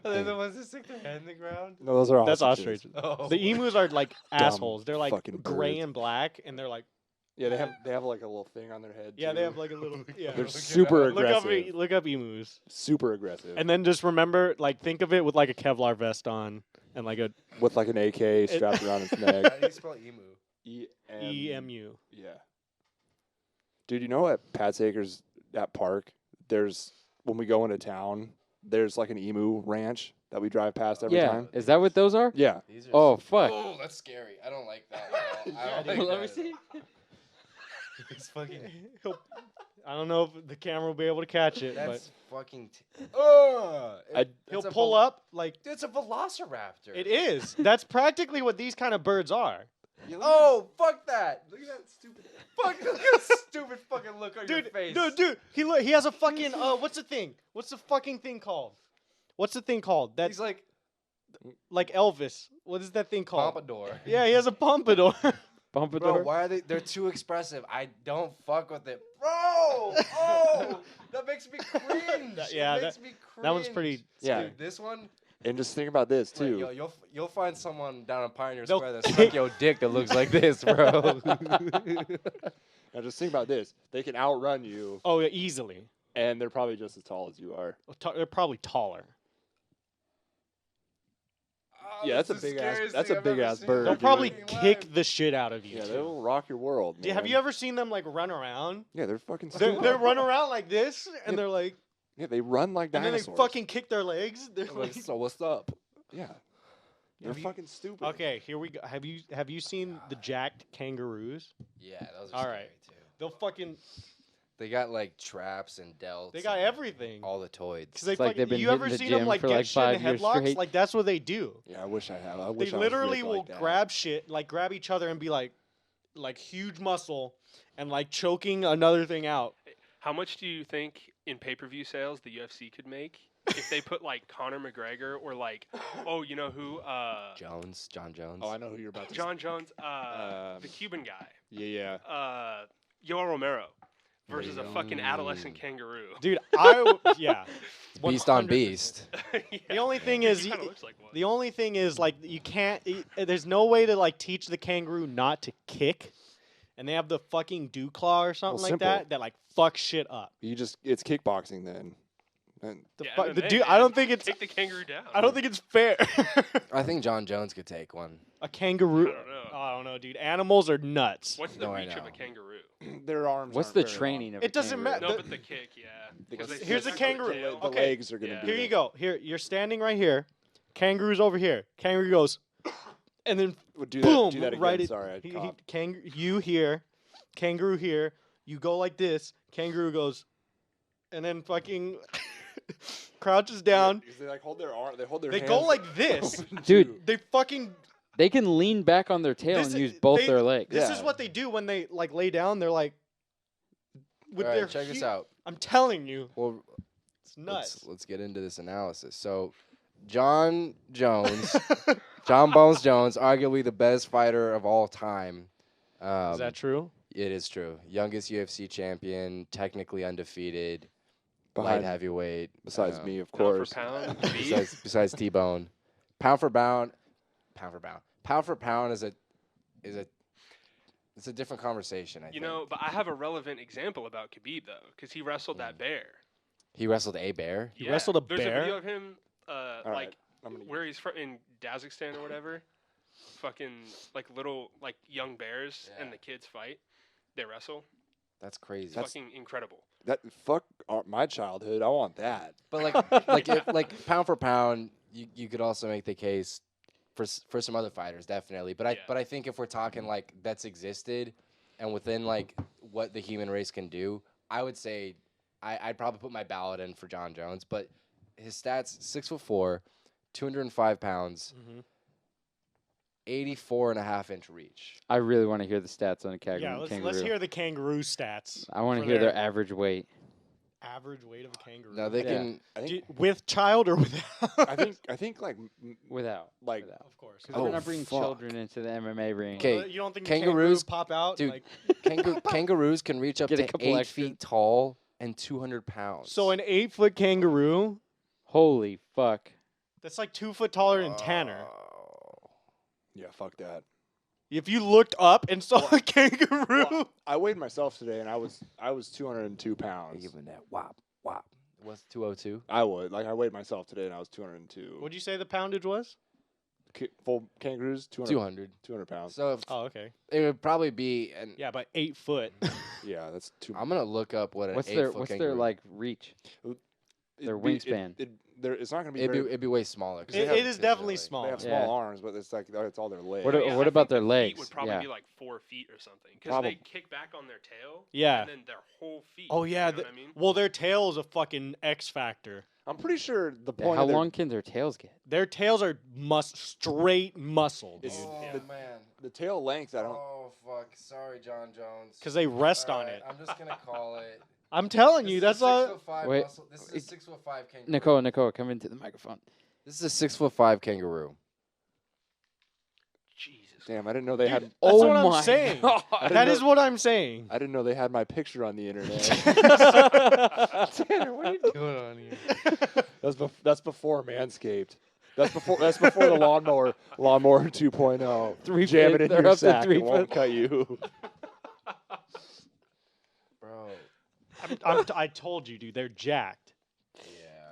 Are they the ones that stick their head in the ground? No, those are That's ostriches. ostriches. Oh. The emus are like assholes. They're like fucking gray birds. and black, and they're like Yeah, they have like a little thing on their head. yeah, too. they have like a little yeah. They're Look it super up. aggressive. Look up emus, Super aggressive. and then just remember, like, think of it with like a Kevlar vest on and like a with like an AK strapped around its How neck. do you spell emu? EMU. Yeah. Dude, you know at Pat's Acres that park, there's when we go into town, there's like an emu ranch that we drive past every Yeah, time. is that what those are? Yeah. These are Oh fuck. Oh, that's scary. I don't like that. At all. I don't like Let me that. see. It's fucking. I don't know if the camera will be able to catch it, That's fucking. I- but he'll pull up like It's a velociraptor. it is. That's practically what these kind of birds are. Oh, fuck that! Look at that stupid. Look at that stupid fucking look on your Dude, face. dude, he has a fucking what's the thing? What's the fucking thing called? What's the thing called? That's He's like like Elvis. What is that thing called? pompadour. Yeah, he has a pompadour. Pompadour. Bro, why are they? They're too expressive. I don't fuck with it, bro. Oh, that makes me cringe. That- yeah, it makes me cringe. that one's pretty- Yeah. Dude, this one. And just think about this Wait, too. you'll find someone down in Pioneer They'll Square that's like your dick that looks like this, bro. Now just think about this. They can outrun you, Oh, yeah, easily. and they're probably just as tall as you are. They're probably taller. Yeah, that's a big ass. That's a big ass bird. They'll dude. probably kick the shit out of you. Yeah, too. they'll rock your world. Have man. you ever seen them like run around? Yeah, they're fucking. They're stupid. run around like this, and Yeah. they're like, Yeah, they run like and then they dinosaurs. fucking kick their legs. They're Like, like, so what's up? Yeah, they're Have you- fucking stupid. okay, here we go. Have you seen the jacked kangaroos? Yeah, those are All scary right. too. They'll fucking. They got like traps and delts. They got and everything. All the toys. Cause they It's like fucking, they've been you ever hitting the seen them gym like for get like shit in 5 years headlocks? straight. Like that's what they do. Yeah, I wish I had. I They wish I was literally ripped will like that. grab shit, like grab each other and be like huge muscle, and like choking another thing out. How much do you think in pay-per-view sales the UFC could make if they put like Conor McGregor or like, oh, you know who? John Jones. Oh, I know who you're about to. John Jones, Um, the Cuban guy, Yeah, Yoel Romero versus a fucking Mm. adolescent kangaroo. Dude, yeah. Beast on 100%. beast. Yeah. The only thing He is, kinda looks like one. the only thing is like you can't. There's no way to like teach the kangaroo not to kick, and they have the fucking dew claw or something like simple. that like fucks shit up. it's kickboxing then. And The, Yeah, the MMA, dude, I man. don't think it's. Take the kangaroo down. I don't think it's fair. I think John Jones could take one. A kangaroo. I don't know. Oh, I don't know, dude. Animals are nuts. What's the No, I reach of a know. kangaroo? their arms. What's aren't the very long. training of It a doesn't kangaroo? matter. No, The- but the kick, yeah. Because 'Cause they Here's a stick their kangaroo. tail. The Okay. legs are gonna Yeah. be. Here you the- go. Here, you're standing right here. Kangaroo's over here. Kangaroo goes, and then Would do boom, that, do that again. right. Sorry, I coughed. You here, kangaroo here. You go like this. Kangaroo goes, and then fucking crouches down. Because they like hold their arm. They hold their. They hands go like this. Dude, They fucking. they can lean back on their tail This and is- use both they- their legs. This Yeah. is what they do when they like lay down. They're like, with All their. right, check this feet- out. I'm telling you, Well, it's nuts. let's get into this analysis. So, John Jones, John Bones Jones, arguably the best fighter of all time. Is that true? It is true. Youngest UFC champion, technically undefeated, light behind. heavyweight. Besides me, of Pound course. for pound, beef. besides T-Bone, pound for pound is it's a different conversation. I You think. know, but I have a relevant example about Khabib though, because he wrestled that bear. He wrestled a bear. He wrestled a There's bear? a video of him, All like right, I'm gonna. where he's from in Kazakhstan or whatever. Fucking like little like young bears and Yeah. the kids fight. They wrestle. That's crazy. It's fucking incredible. That fuck my childhood. I want that. But like pound for pound, you could also make the case for some other fighters, definitely. But Yeah. I think if we're talking like that's existed, and within like what the human race can do, I would say I'd probably put my ballot in for John Jones. But his stats: 6'4", 205 pounds, Mm-hmm. 84.5-inch reach. I really want to hear the stats on a Yeah, kangaroo. let's hear the kangaroo stats. I want to for hear their average weight. average weight of a kangaroo. Now they Yeah. can. I Do think. you- with child or without? I think like Without. like Without. of course. Because Oh, we're not bringing fuck. children into the MMA ring. 'Kay, You don't think kangaroos- kangaroos pop out? dude, Like, kangaroos can reach up Get a to couple 8 extra. feet tall and 200 pounds. so an 8-foot kangaroo, Holy fuck. that's like 2 foot taller than Tanner. Oh. yeah, fuck that. If you looked up and saw a kangaroo, Well, I weighed myself today, and I was 202 pounds. Give him that whop whop. What's 202? I weighed myself today, and I was 202. what'd you say the poundage was? Full kangaroos 200. 200 pounds. So if Oh, okay. it would probably be, and Yeah, but 8 foot. Yeah, that's too. I'm gonna look up what an What's 8-foot their kangaroo. like reach? their it'd be- wingspan? It's not gonna be. It'd very, be way smaller. 'cause It- they have- it is 'cause definitely they're, like- small. They have Yeah. small arms, but it's like it's all their legs. What Yeah, what I about think their the legs? Feet would probably Yeah. be like 4 feet or something, because Probably. they kick back on their tail. Yeah. And then their whole feet. Oh yeah. You know what I mean? Well, their tail is a fucking X factor. I'm pretty sure the Yeah, point. how of their, long can their tails get? Their tails are straight muscle, dude. It's- Oh Yeah. man. the tail length? I don't. Oh fuck. Sorry, John Jones. Because they rest on Alright, it. I'm just gonna call it. I'm telling This you, is that's a all. 6'5" Wait, muscle. This is a 6'5" kangaroo. Nicole, come into the microphone. This is a 6'5" kangaroo. Jesus. Damn, I didn't know they had. That's Oh what I'm my saying. God. That is what I'm saying. I didn't know they had my picture on the internet. Tanner, what are you doing on here? That's before Manscaped. That's before the lawnmower 2.0. 3 Jam foot- it in they're your up to sack. 3 It won't foot. cut you. Bro. I told you, dude. They're jacked. Yeah.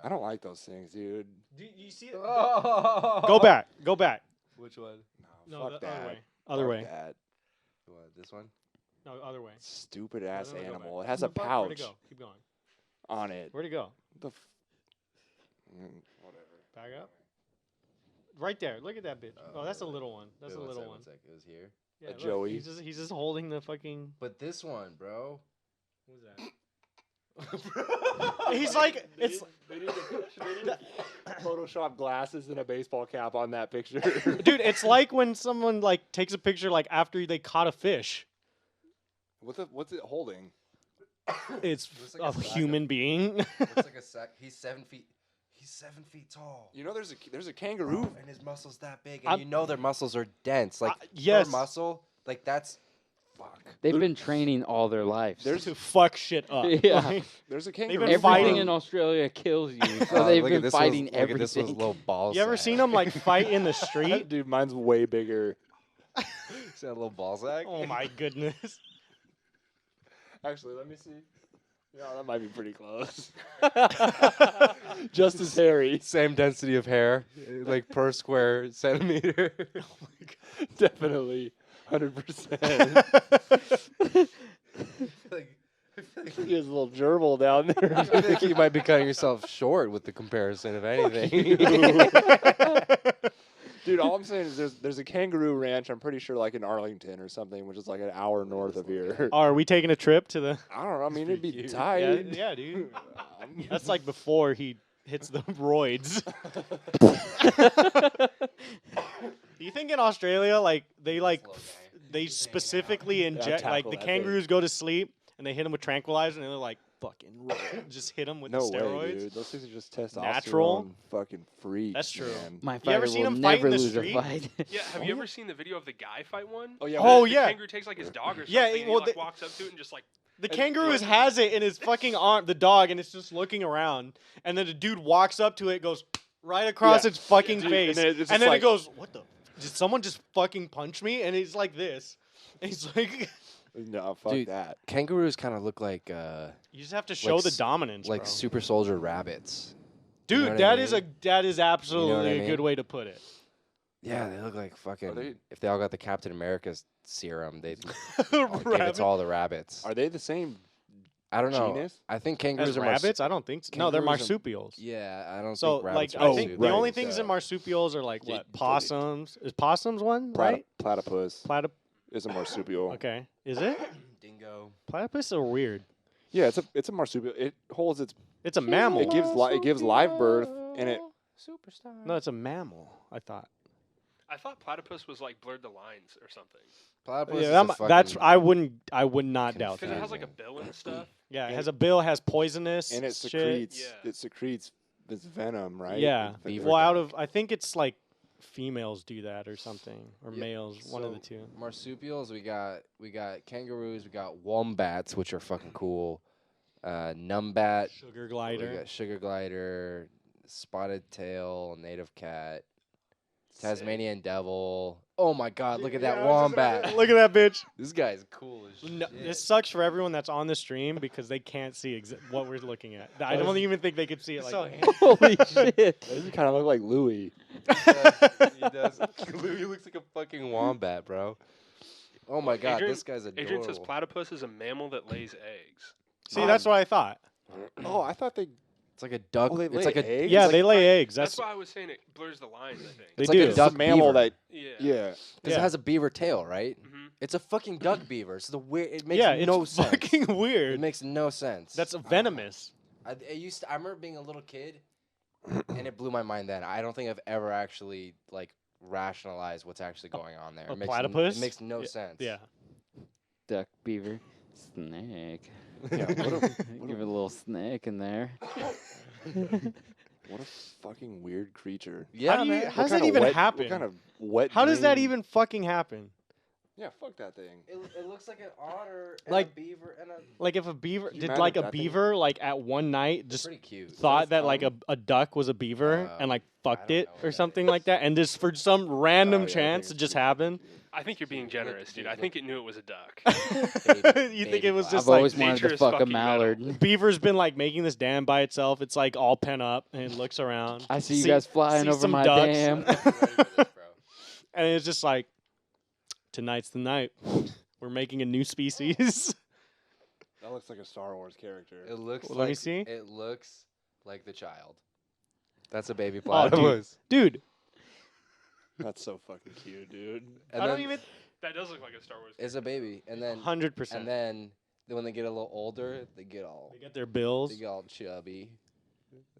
I don't like those things, dude. Do you see it? Go Go back. Go back. Which one? No, Fuck the that. other way. Other Fuck way. that. What, this one? No, other way. Stupid ass No, go animal. back. It has a Fuck, Where'd pouch it go? Keep going. on it. Where'd it go? The whatever. Back up. Right there. Look at that bitch. Oh, that's a little one. That's Wait, a one little sec, one. One sec. It was here. Yeah, A look, Joey. He's just holding the fucking. But this one, bro. Who's that? He's like it's. They need to Photoshop glasses and a baseball cap on that picture. Dude, it's like when someone like takes a picture like after they caught a fish. What's it holding? It's Looks like a a sack human being. Looks like a sack. He's 7 feet. He's 7 feet tall. You know, there's a kangaroo. And his muscles that big, and I'm- you know their muscles are dense. Like yes. per muscle, like that's fuck. They've been training all their lives. There's to fuck shit up. Yeah. Like, there's a been kangaroo. Everything fighting. in Australia kills you, so they've Look at been this fighting Look at this one's everything. little ball. you ever sack. seen them like fight in the street? Dude, mine's way bigger. See that little ball sack? Oh my goodness. Actually, let me see. Yeah, that might be pretty close. Just as hairy. Same density of hair, like per square centimeter. Definitely. 100%. like, He has a little gerbil down there. I think you might be cutting yourself short with the comparison, if anything. Dude, all I'm saying is there's a kangaroo ranch, I'm pretty sure, like in Arlington or something, which is like an hour north of here. Oh, are we taking a trip to the? I don't know. I mean, it'd be cute. Yeah, tight. yeah, dude. That's like before he hits the roids. Do you think in Australia, like they like Slow f- guy. they specifically inject like tackle the that thing. kangaroos go to sleep and they hit them with tranquilizer and they're like fucking just hit them with No the way, steroids. dude. Those things are just testosterone Natural. fucking freaks. That's true. Man. My You ever fighter seen will him fight never in the lose street? a fight. Yeah, have you ever seen the video of the guy fight one? Oh, yeah. Oh, The yeah. kangaroo takes like his dog or something. Yeah, and well, he like the- walks up to it and just like The And- kangaroo has it in his fucking arm, the dog, and it's just looking around. And then the dude walks up to it, goes right across Yeah. its fucking Dude, face, and and then it's then, just it like- goes, "What the? Did someone just fucking punch me?" And he's like this. And he's like, No, fuck Dude, that. Kangaroos kind of look like "You just have to show the s- dominance, like bro." super soldier rabbits. Dude, know what I that is mean? that is absolutely what I a mean? good way to put it. Yeah, they look like fucking. they- If they all got the Captain America's serum, they'd give it to Rabbit- all the rabbits. Are they the same I don't know. genus? I think As kangaroos are rabbits? I don't think so. No, they're kangaroos are- marsupials. Yeah, I don't So, think like, rabbits I are think marsupials. the only right, things so- in marsupials are like Yeah, what possums. Is possums one right? Platypus Platyp. is a marsupial. Okay, is it? Dingo. Platypus are weird. Yeah, it's a marsupial. It holds its. It's a mammal. It gives live birth, and it. Superstar. No, it's a mammal. I thought. I thought platypus was like blurred the lines or something Platypus Yeah, is a that's. fucking- I would not doubt because it that. has like a bill and stuff. Yeah, it and- has a bill. Has poisonous. And it shit. secretes. Yeah. It secretes this venom, right? Yeah. Like Beaver Well, out duck. of I think it's like females do that or something, or Yeah, males, one of the so two. Marsupials, we got kangaroos, we got wombats, which are fucking cool. Numbat, Sugar we glider. got sugar glider, spotted tail, native cat, Tasmanian devil. Oh my god, look at that wombat. Look at that bitch. This guy's cool as No, shit. this sucks for everyone that's on the stream because they can't see what we're looking at. I don't even think they could see it like that. Holy shit! Doesn't kind of look like Louis. He does. He looks like a fucking wombat, bro. Oh my god, Adrian- this guy's adorable. Adrian says platypus is a mammal that lays eggs. See, that's what I thought. Oh, I thought they. It's like a duck. Oh, they it's lay like a eggs? Yeah, it's they like, lay eggs. That's That's why I was saying it blurs the lines. I think. they it's like do. a It's duck a mammal beaver. that. Yeah. Yeah. because Yeah. it has a beaver tail, right? hmm It's a fucking duck beaver. It's the weird. It makes yeah, no it's sense. fucking It weird. makes no sense. That's venomous. I remember being a little kid, and it blew my mind then. I don't think I've ever actually like rationalized what's actually going on there. A It makes platypus? It makes no sense. Yeah. Duck, beaver, snake. Yeah, Give it a little snake in there. What a fucking weird creature. Yeah, How do you- man. how does What that kind of even wet- happen? What kind of wet? How does that dream- even fucking happen? Yeah, fuck that thing. It looks like an otter, and Like- a beaver, and a. Like if a beaver Can you did imagine like a that thing? beaver like at one night just Pretty cute. thought that its like tongue? a duck was a beaver and like fucked don't it know what or that something is. like that, and just for some random Oh, yeah, I think chance it it's just pretty happened. fucking cute. I think you're being Look, generous, dude. dude, I look. think it knew it was a duck. You think baby it was black. just I've like always wanted nature to is fuck a fucking metal. mallard. beaver's been like making this dam by itself. It's like all pent up and it looks around. I see you guys flying see over some my ducks. dam. I'm ready for this, bro. And it's just like, tonight's the night. We're making a new species. That looks like a Star Wars character. It looks. Well, like, let me see. It looks like the child. That's a baby Oh, platypus. Dude, That's so fucking cute, dude. And I don't then even. That does look like a Star Wars. It's a baby, and then 100%. and then when they get a little older, they get all They get their bills. chubby.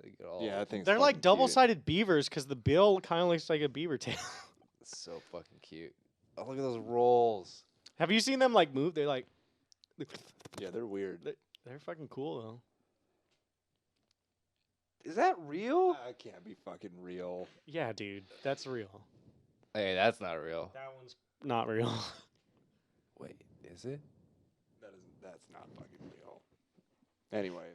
They get all Yeah, I think They're like double-sided beavers because the bill kind of looks like a beaver tail. so fucking cute. Oh, look at those rolls. Have you seen them like move? They're like, Yeah, they're weird. they're fucking cool though. Is that real? That can't be fucking real. Yeah, dude, that's real. Hey, that's not real. That one's not real. Wait, is it? That's not fucking real. Anyway,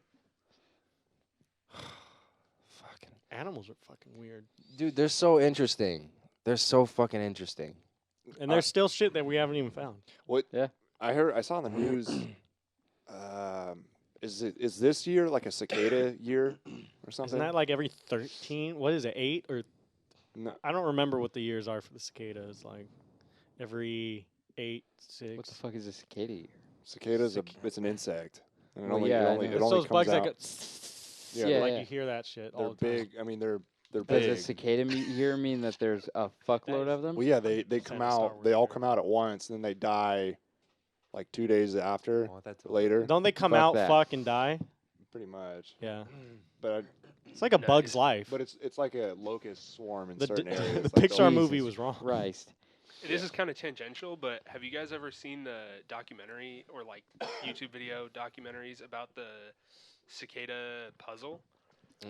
Fucking Animals are fucking weird, dude, they're so interesting. They're so fucking interesting. and there's still shit that we haven't even found. I saw in the news. Is this year like a cicada year or something? Isn't that like every 13? What is it, 8 or? No. I don't remember what the years are for the cicadas. Like every 8, 6. What the fuck is a cicada ear? Cicadas? It's an insect. And Well, yeah, I know. it It's only those comes bugs out. that go. Yeah, like yeah. you hear that shit They're all the time. big. I mean, they're Does big. a cicada here mean that there's a fuckload of them? Well, yeah, they Sound come of Star out. Wars They all character. come out at once, and then they die like 2 days after. I want that to Later, Don't they come Fuck out, that. fuck, and die? pretty much. Yeah, But it's like a Nice. bug's life. but it's like a locust swarm in the certain areas. the like Pixar they'll- movie Jesus was wrong. Christ. This is kind of tangential, but have you guys ever seen the documentary or like YouTube video documentaries about the cicada puzzle?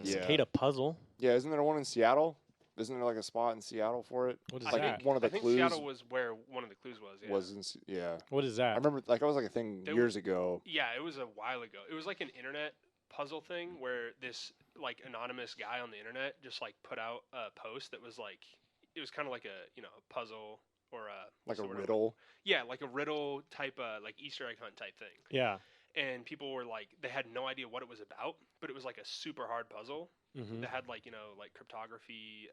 Yeah. Cicada puzzle. Yeah, isn't there one in Seattle? Isn't there like a spot in Seattle for it? What is I Like that? one of the I think clues Seattle was where one of the clues was. Yeah. was in. Yeah, What is I that? remember. Like, I was like a thing They years ago. Yeah, it was a while ago. It was like an internet puzzle thing where this like anonymous guy on the internet just like put out a post that was like it was kind of like a a puzzle or a Like what's a the word I'm- riddle. Yeah, like a riddle type like Easter egg hunt type thing. Yeah. And people were like they had no idea what it was about, but it was like a super hard puzzle Mm-hmm. that had like like cryptography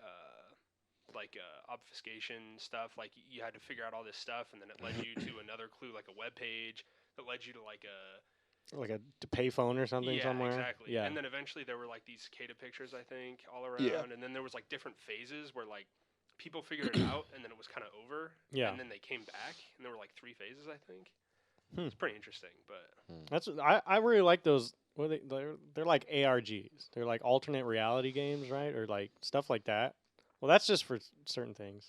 obfuscation stuff. Like you had to figure out all this stuff, and then it led you to another clue, like a web page that led you to like a Like a payphone or something yeah, somewhere. exactly. Yeah. And then eventually there were like these cicada pictures, I think, all around. Yeah. And then there was like different phases where like people figured it out, and then it was kind of over. Yeah. And then they came back, and there were like 3 phases, I think. Hmm. It's pretty interesting, but That's I really like those. What are they're like ARGs. They're like alternate reality games, right? Or like stuff like that. Well, that's just for certain things.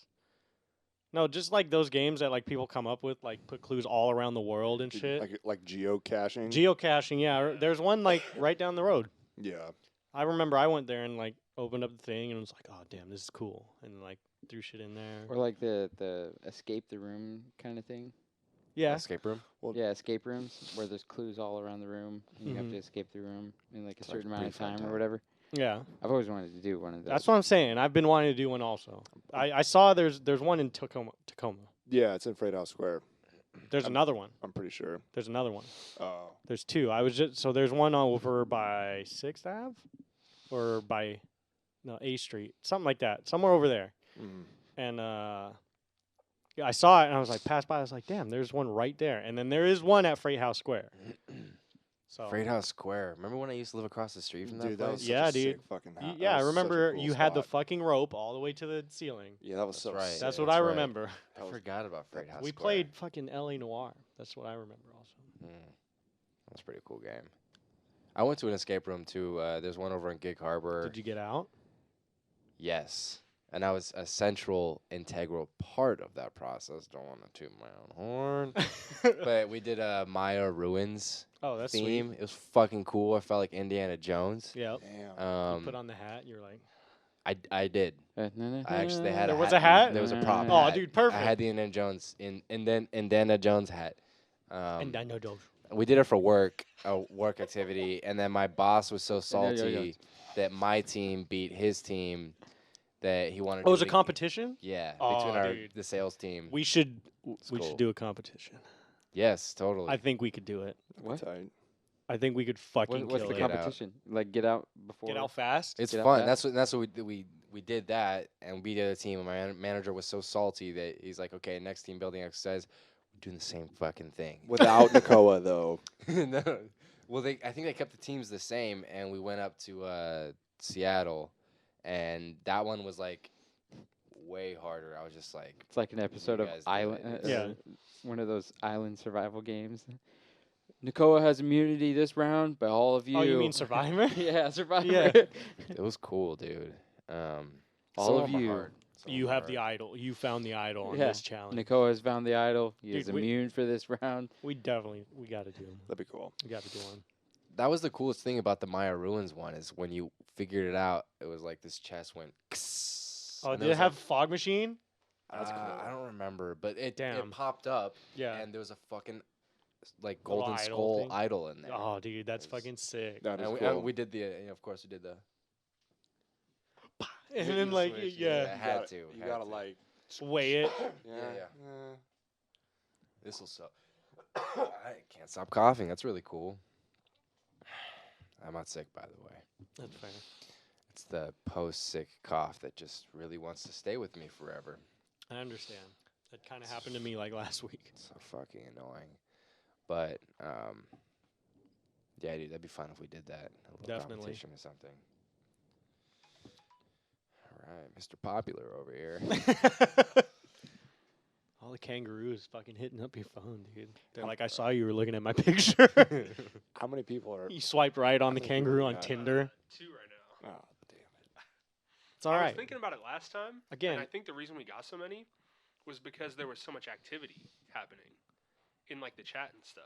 No, just like those games that like people come up with, like put clues all around the world and shit. Like geocaching. Geocaching, yeah. There's one like right down the road. Yeah. I remember I went there and like opened up the thing and was like, oh damn, this is cool, and like threw shit in there. Or like the escape the room kind of thing. Yeah, Escape room. Well- Yeah, escape rooms where there's clues all around the room and you have Mhm. to escape the room in like a Sounds certain amount of pretty fun time or time. whatever. yeah. I've always wanted to do one of those. That's what I'm saying. I've been wanting to do one also. I saw there's one in Tacoma. Yeah, it's in Freight House Square. There's another one. I'm pretty sure. There's another one. Oh. There's 2. I was just so there's one over by 6th Ave, or by A Street, something like that, somewhere over there. Mm. And yeah, I saw it and I was like, passed by. I was like, damn, there's one right there. And then there is one at Freight House Square. So Freight House Square. Remember when I used to live across the street from that Dude, that was place? such Yeah, a dude. sick fucking Y- house. yeah, I remember you had the spot. fucking rope all the way to the ceiling. Yeah, that was That's so right. sick. That's Yeah, what I that's right. remember. That I was- forgot about Freight House We Square. played fucking LA Noir. That's what I remember also. That's a pretty cool game. I went to an escape room too. There's one over in Gig Harbor. Did you get out? Yes. And I was a central, integral part of that process. Don't want to toot my own horn. But we did a Maya Ruins Oh, that's theme. sweet. It was fucking cool. I felt like Indiana Jones. Yep. Damn. You Um, put on the hat. You're like, I did. I actually they had There a was hat. a hat? There was a prop. Oh, hat. dude, perfect. I had the Indiana Jones Indiana Jones hat. And I know those. We did it for work, a work activity, and then my boss was so Indiana salty Jones. that my team beat his team that he wanted. Oh, to it was do a it competition? Yeah, Oh, between dude. the sales team. We should It's we cool. should do a competition. Yes, totally. I think we could do it. What? Tight. I think we could fucking What's kill the it. Get out. competition? Like get out before. Get out fast? It's Get out fun. fast? That's what we did that, and we did a team. And my manager was so salty that he's like, "Okay, next team building exercise, we're doing the same fucking thing." Without Nakoa though. No. Well, I think they kept the teams the same, and we went up to Seattle, and that one was like way harder. I was just like, It's like an episode of guys do Island. it. Yeah. One of those island survival games. Nakoa has immunity this round, but all of you. Oh, you mean Survivor? Yeah, Survivor. Yeah. it was cool, dude. All All of you. You have the idol. You found the idol on Yeah. this challenge. Nakoa has found the idol. He is Dude, we- immune for this round. We got to do him. That'd be cool. We got to do one. That was the coolest thing about the Maya Ruins one is when you figured it out. It was like this chest went. Oh, and did there it was, have like, fog machine? That's cool. I don't remember, but it Damn. popped up. Yeah. And there was a fucking like Little golden idol skull thing. idol in there. Oh, dude, that's It was- fucking sick. That is and cool. we did the, of course, we did the. And You then, like, switch, yeah, I had to. You had gotta to. like. weigh it. Yeah. This will suck. I can't stop coughing. That's really cool. I'm not sick, by the way. That's fair. It's the post-sick cough that just really wants to stay with me forever. I understand. That kind of happened to me like last week. It's so fucking annoying. But yeah, dude, that'd be fun if we did that. A little Definitely. competition or something. All right, Mr. Popular over here. All the kangaroos fucking hitting up your phone, dude. They're like, I saw you were looking at my picture. How many people are? You swiped right on the How many kangaroo people on got? Tinder. 2 right now. Oh, damn it. It's all I was right. thinking about it last time. Again. And I think the reason we got so many was because there was so much activity happening in like the chat and stuff.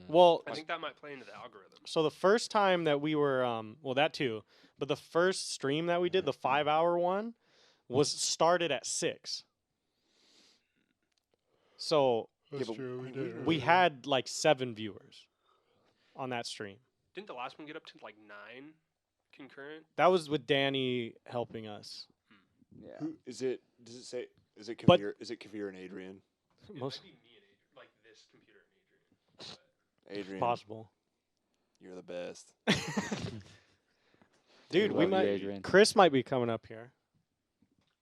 Well, I think that might play into the algorithm. so the first time that we were, well, that too, but the first stream that we did, the 5-hour one, was started at 6. So Yeah, but we had like 7 viewers on that stream. Didn't the last one get up to like 9 concurrent? That was with Danny helping us. Yeah. Who is it? Does it say? Is it But- Kavir? Is it Kavir and Adrian? It Most might be me and Adrian, like this computer and Adrian. But Adrian, possible. you're the best. Dude, we Love you, might. Adrian. Chris might be coming up here.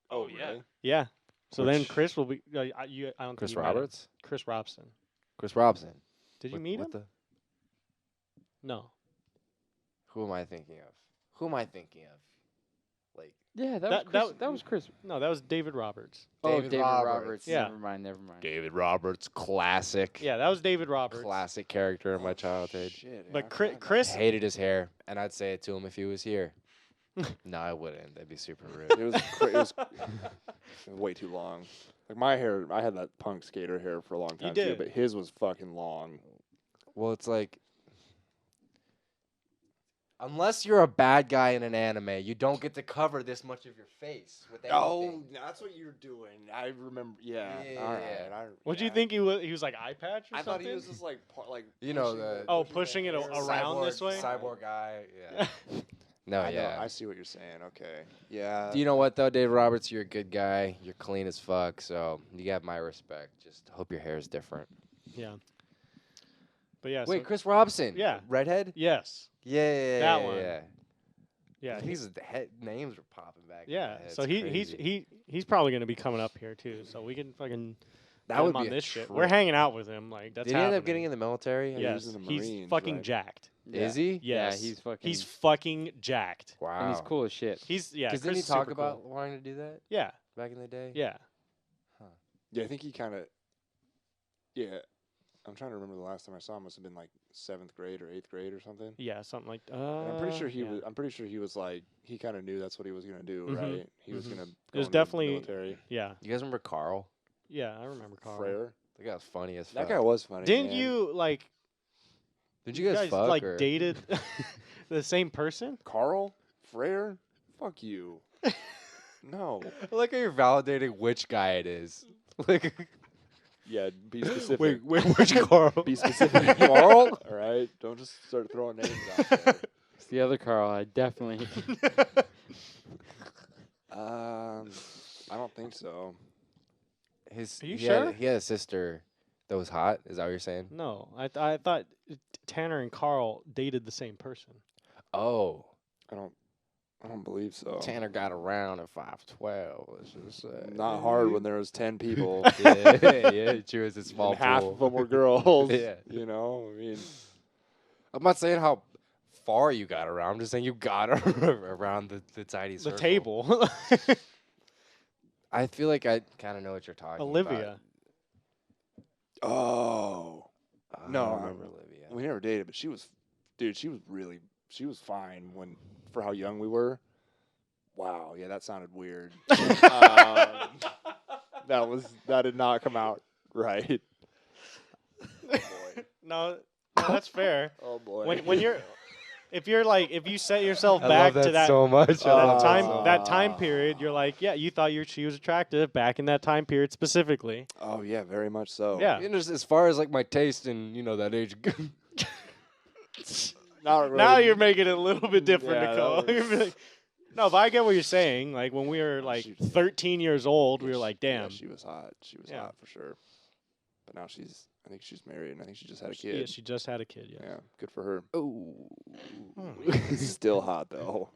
Oh, yeah. really? Yeah. So then Which- Chris will be. I don't Chris think you met him. Roberts? Chris Robson. Chris Robson. Did you With- meet with him? No. Who am I thinking of? Who am I thinking of? Like Yeah, That- that, that- that was Chris. No, that was David Roberts. David David Roberts. Roberts. Yeah. Never mind. Never mind. David Roberts, classic. Yeah, that was David Roberts. Classic character in my childhood. Shit, But I Chris, forgot Chris Hated his hair, and I'd say it to him if he was here. No, I wouldn't. That'd be super rude. It was, it was way too long. Like my hair, I had that punk skater hair for a long time did. too, but his was fucking long. Well, it's like, unless you're a bad guy in an anime, you don't get to cover this much of your face with Oh, anything. that's what you're doing. I remember. Yeah. Yeah, All right. yeah. What do you yeah. think he was? He was like eye patch or I something? thought he was just like like You know, pushing the- Oh, the pushing it hair. around this way? Cyborg guy. Yeah. No, I know, yeah. I see what you're saying. Okay. Yeah. Do you know what though, Dave Roberts? You're a good guy. You're clean as fuck, so you got my respect. Just hope your hair is different. Yeah. But yeah. Wait, so, Chris Robson. Yeah. Redhead. yes. Yeah. That one. Yeah. Yeah. These names were popping back. in my Yeah. head. So It's crazy. he's probably gonna be coming up here too. So we can fucking that get would him on be a this shit. trip. We're hanging out with him. Like that's Did he end up happening. getting in the military? Yeah, he Yes. was in the He's Marines, fucking right? jacked. Is he? Yeah, Yes. he's fucking. He's fucking jacked. Wow. and he's cool as shit. He's yeah. Because Chris didn't he is talk super about cool. wanting to do that Yeah. back in the day? Yeah. Yeah, I think he kind of. Yeah, I'm trying to remember the last time I saw him. Must have been like 7th grade or 8th grade or something. Yeah. Something like. And I'm pretty sure he yeah. was. I'm pretty sure he was like. He kind of knew that's what he was gonna do, Mhm. right? He was Mhm. gonna. It Go was into the definitely- military. Yeah. You guys remember Carl? Yeah. I remember Carl. Frere. The guy was funny as fuck. That guy was funny. Didn't man. you like? Did you guys fuck like or? dated the same person? Carl Frere? Fuck you. No. I like how you're validating which guy it is. Like, Yeah, be specific. which Carl? Be specific, Carl. All right, don't just start throwing names out there. It's the other Carl. I definitely. I don't think so. His, Are you he sure? Had, he had a sister that was hot. Is that what you're saying? No, I thought Tanner and Carl dated the same person. Oh, I don't believe so. Tanner got around at 5'12". Let's just say. Not hard when there was 10 people. yeah, true. It's a small and half pool. of them were girls. Yeah. You know, I mean, I'm not saying how far you got around. I'm just saying you got around the tiny The circle. table. I feel like I kind of know what you're talking Olivia. oh, about. No, I I don't remember remember. Olivia. we never dated, but she was fine for how young we were. Wow, yeah, that sounded weird. That did not come out right. no, that's fair. Oh boy. If you set yourself I back love to that so much. that time period, you're like, yeah, you thought she was attractive back in that time period specifically. Oh yeah, very much so. Yeah. You know, just as far as like my taste in that age. Not really. Now you're making it a little bit different, Yeah, Nicole. that You're like, no, but I get what you're saying. Like when we were like 13 years old, we were like, damn. Yeah, she was hot. She was Yeah. hot for sure. But now I think she's married, and I think she just had a Yeah, kid. she just had a kid. Yeah. Yeah, good for her. Oh, Still hot though.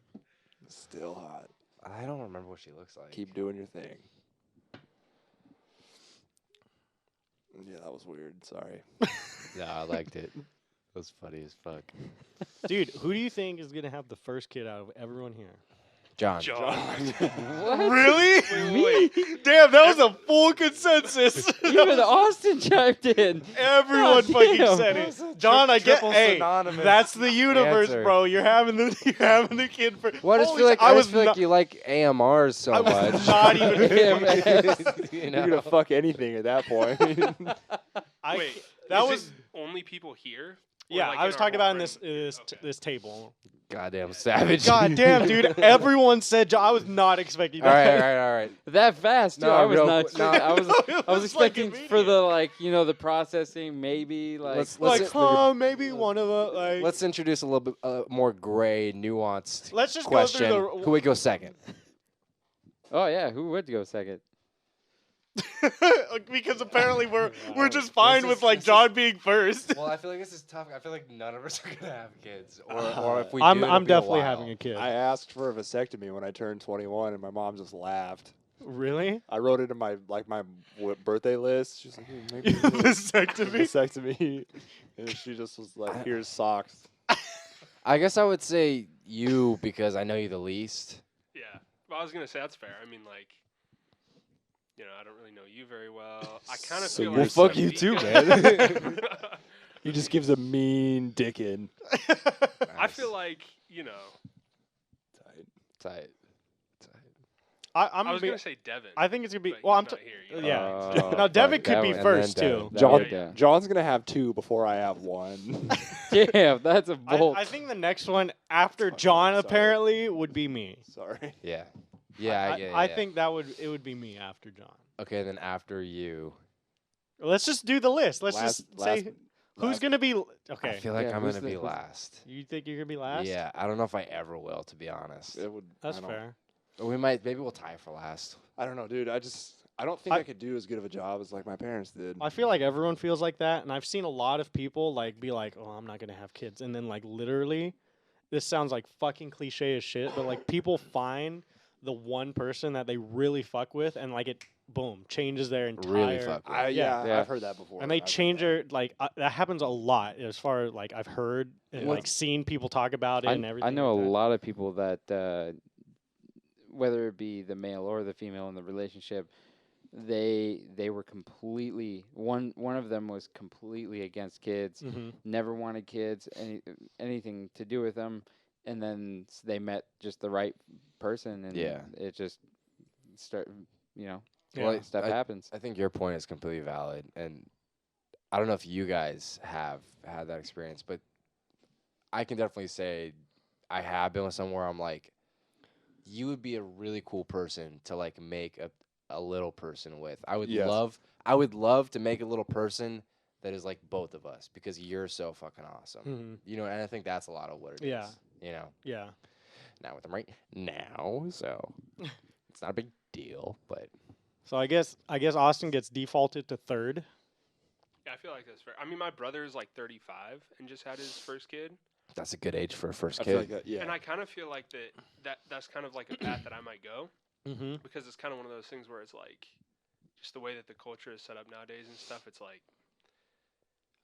Still hot. I don't remember what she looks like. Keep doing your thing. Yeah, that was weird. Sorry. No, I liked it. It was funny as fuck. Dude, who do you think is gonna have the first kid out of everyone here? John. What? Really? Wait. Damn, that was a full consensus. Even Austin chimed in. Everyone God fucking damn. said That was it. a John, I get. triple Hey, synonymous that's the universe, answer. bro. You're having the kid for. Well, I just Holy feel like shit, I just feel like you like AMRs so I much. was not even. you You're know? gonna fuck anything at that point. I, Wait, that is was. it only people here? Or, Yeah, like, I was in our talking whole about in this friend- this Okay. this table. Goddamn savage. God damn, dude! Everyone said John. I was not expecting all that. all right. That fast, too. No, I was real not. qu- no. expecting- It I was was, like, expecting for the the processing, maybe Let's Like, let's, maybe one of them. Like, let's introduce a little bit more gray, nuanced let's just question. go through Who would go second? Oh yeah, who would go second? because apparently we're Wow. just fine This with is- like this John being first. Well, I feel like this is tough. I feel like none of us are gonna have kids, or if we I'm do, I'm definitely having a kid. I asked for a vasectomy when I turned 21, and my mom just laughed. Really? I wrote it in my birthday list. She was like, maybe Vasectomy? vasectomy, and she just was like, "Here's socks." I guess I would say you because I know you the least. Yeah. Well, I was gonna say that's fair. I mean, like, I don't really know you very well. I kind of So feel you're like fuck some you pe- too, man. He just gives a mean dick in. I feel like Tight. I I was gonna say Devin. I think it's gonna be. but well, I'm. he's not here, Yeah. Oh, Now Devin fuck, could that be one- first and then too. Devin. John, Yeah. John's gonna have 2 before I have 1. Damn, that's a bold. I think the next one after Fucking John sorry. apparently would be me. Sorry. Yeah. Yeah. I think it would be me after John. Okay, then after you, Let's just do the list. Let's Last- just say who's last- gonna be. I Okay. feel like Yeah, I'm who's gonna the- be who's- last. You think you're gonna be last? Yeah, I don't know if I ever will, to be honest. It would. That's I don't- fair. We might, maybe we'll tie for last. I don't know, dude. I don't think I could do as good of a job as like my parents did. I feel like everyone feels like that, and I've seen a lot of people like be like, "Oh, I'm not gonna have kids," and then like literally, this sounds like fucking cliche as shit, but like people find the one person that they really fuck with, and like it, boom, changes their entire. Really fuck with. Yeah, Yeah. I've heard that before. And they I've heard change that. their like that happens a lot as far as like I've heard and like seen people talk about it and everything. I know like a that. lot of people that, whether it be the male or the female in the relationship, they were completely one of them was completely against kids, Mhm. never wanted kids, anything to do with them, and then they met just the right person, and Yeah. it just start, Yeah. Well, stuff happens. I think your point is completely valid, and I don't know if you guys have had that experience, but I can definitely say I have been with somewhere I'm like, you would be a really cool person to like make a little person with. I would Yes. love to make a little person that is like both of us because you're so fucking awesome. Mhm. You know, and I think that's a lot of what it is. Yeah. You know, Yeah. not with them right now, so it's not a big deal. But So I guess Austin gets defaulted to third. Yeah, I feel like that's fair. I mean, my brother is like 35 and just had his first kid, that's a good age for a first I feel kid. like that, yeah. and I kind of feel like that's kind of like a path that I might go Mm-hmm. because it's kind of one of those things where it's like just the way that the culture is set up nowadays and stuff. It's like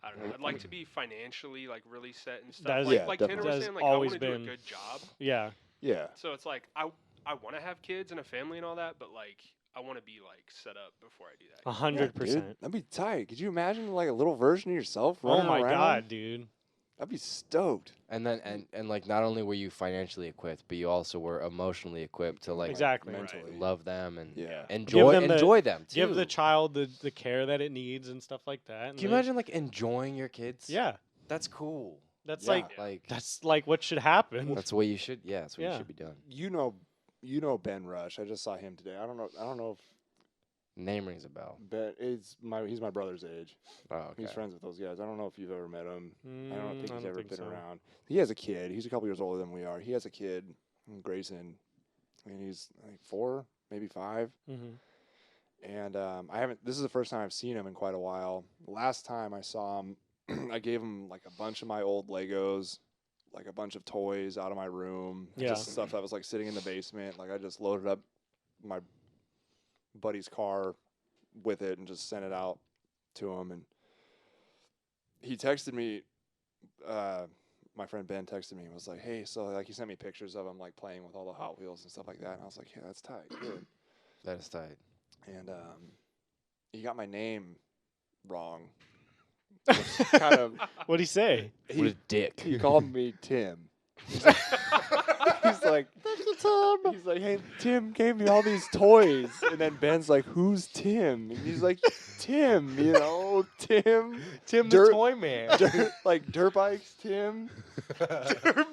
I don't know. I'd like to be financially like really set and stuff. That is- like Yeah, like definitely. Tanner was That has saying, like I always want to do a been- good job. Yeah. yeah. So it's like I want to have kids and a family and all that, but like I want to be like set up before I do that. 100%. That'd be tight. Could you imagine like a little version of yourself Oh running my around? god, dude. I'd be stoked. And then and like not only were you financially equipped, but you also were emotionally equipped to like Exactly. mentally. love them and Yeah. enjoy them the- enjoy them too. Give the child the care that it needs and stuff like that. and Can you they- imagine like enjoying your kids? Yeah. That's cool. That's Yeah. like Like what should happen. that's what you should. Yeah, that's what Yeah. you should be doing. You know Ben Rush. I just saw him today. I don't know if Name rings a bell. Ben he's my brother's age. Oh, okay. He's friends with those guys. I don't know if you've ever met him. I don't think I he's don't ever think been so. around. He has a kid. He's a couple years older than we are. He has a kid, Grayson, and he's I think 4, maybe 5. Mhm. And I haven't. This is the first time I've seen him in quite a while. Last time I saw him, I gave him like a bunch of my old Legos, like a bunch of toys out of my room, Yeah. just stuff that was like sitting in the basement. Like I just loaded up my buddy's car with it and just sent it out to him. And he texted me. My friend Ben texted me and was like, "Hey, so like he sent me pictures of him like playing with all the Hot Wheels and stuff like that." And I was like, "Yeah, that's tight, good." That is tight. And he got my name wrong. Which kind of What'd he say? What a dick. he called me Tim. He's like, he's like, "Hey, Tim gave me all these toys," and then Ben's like, "Who's Tim?" And he's like, "Tim, Tim, Tim Dirt- toy man. like dirt bikes, Tim."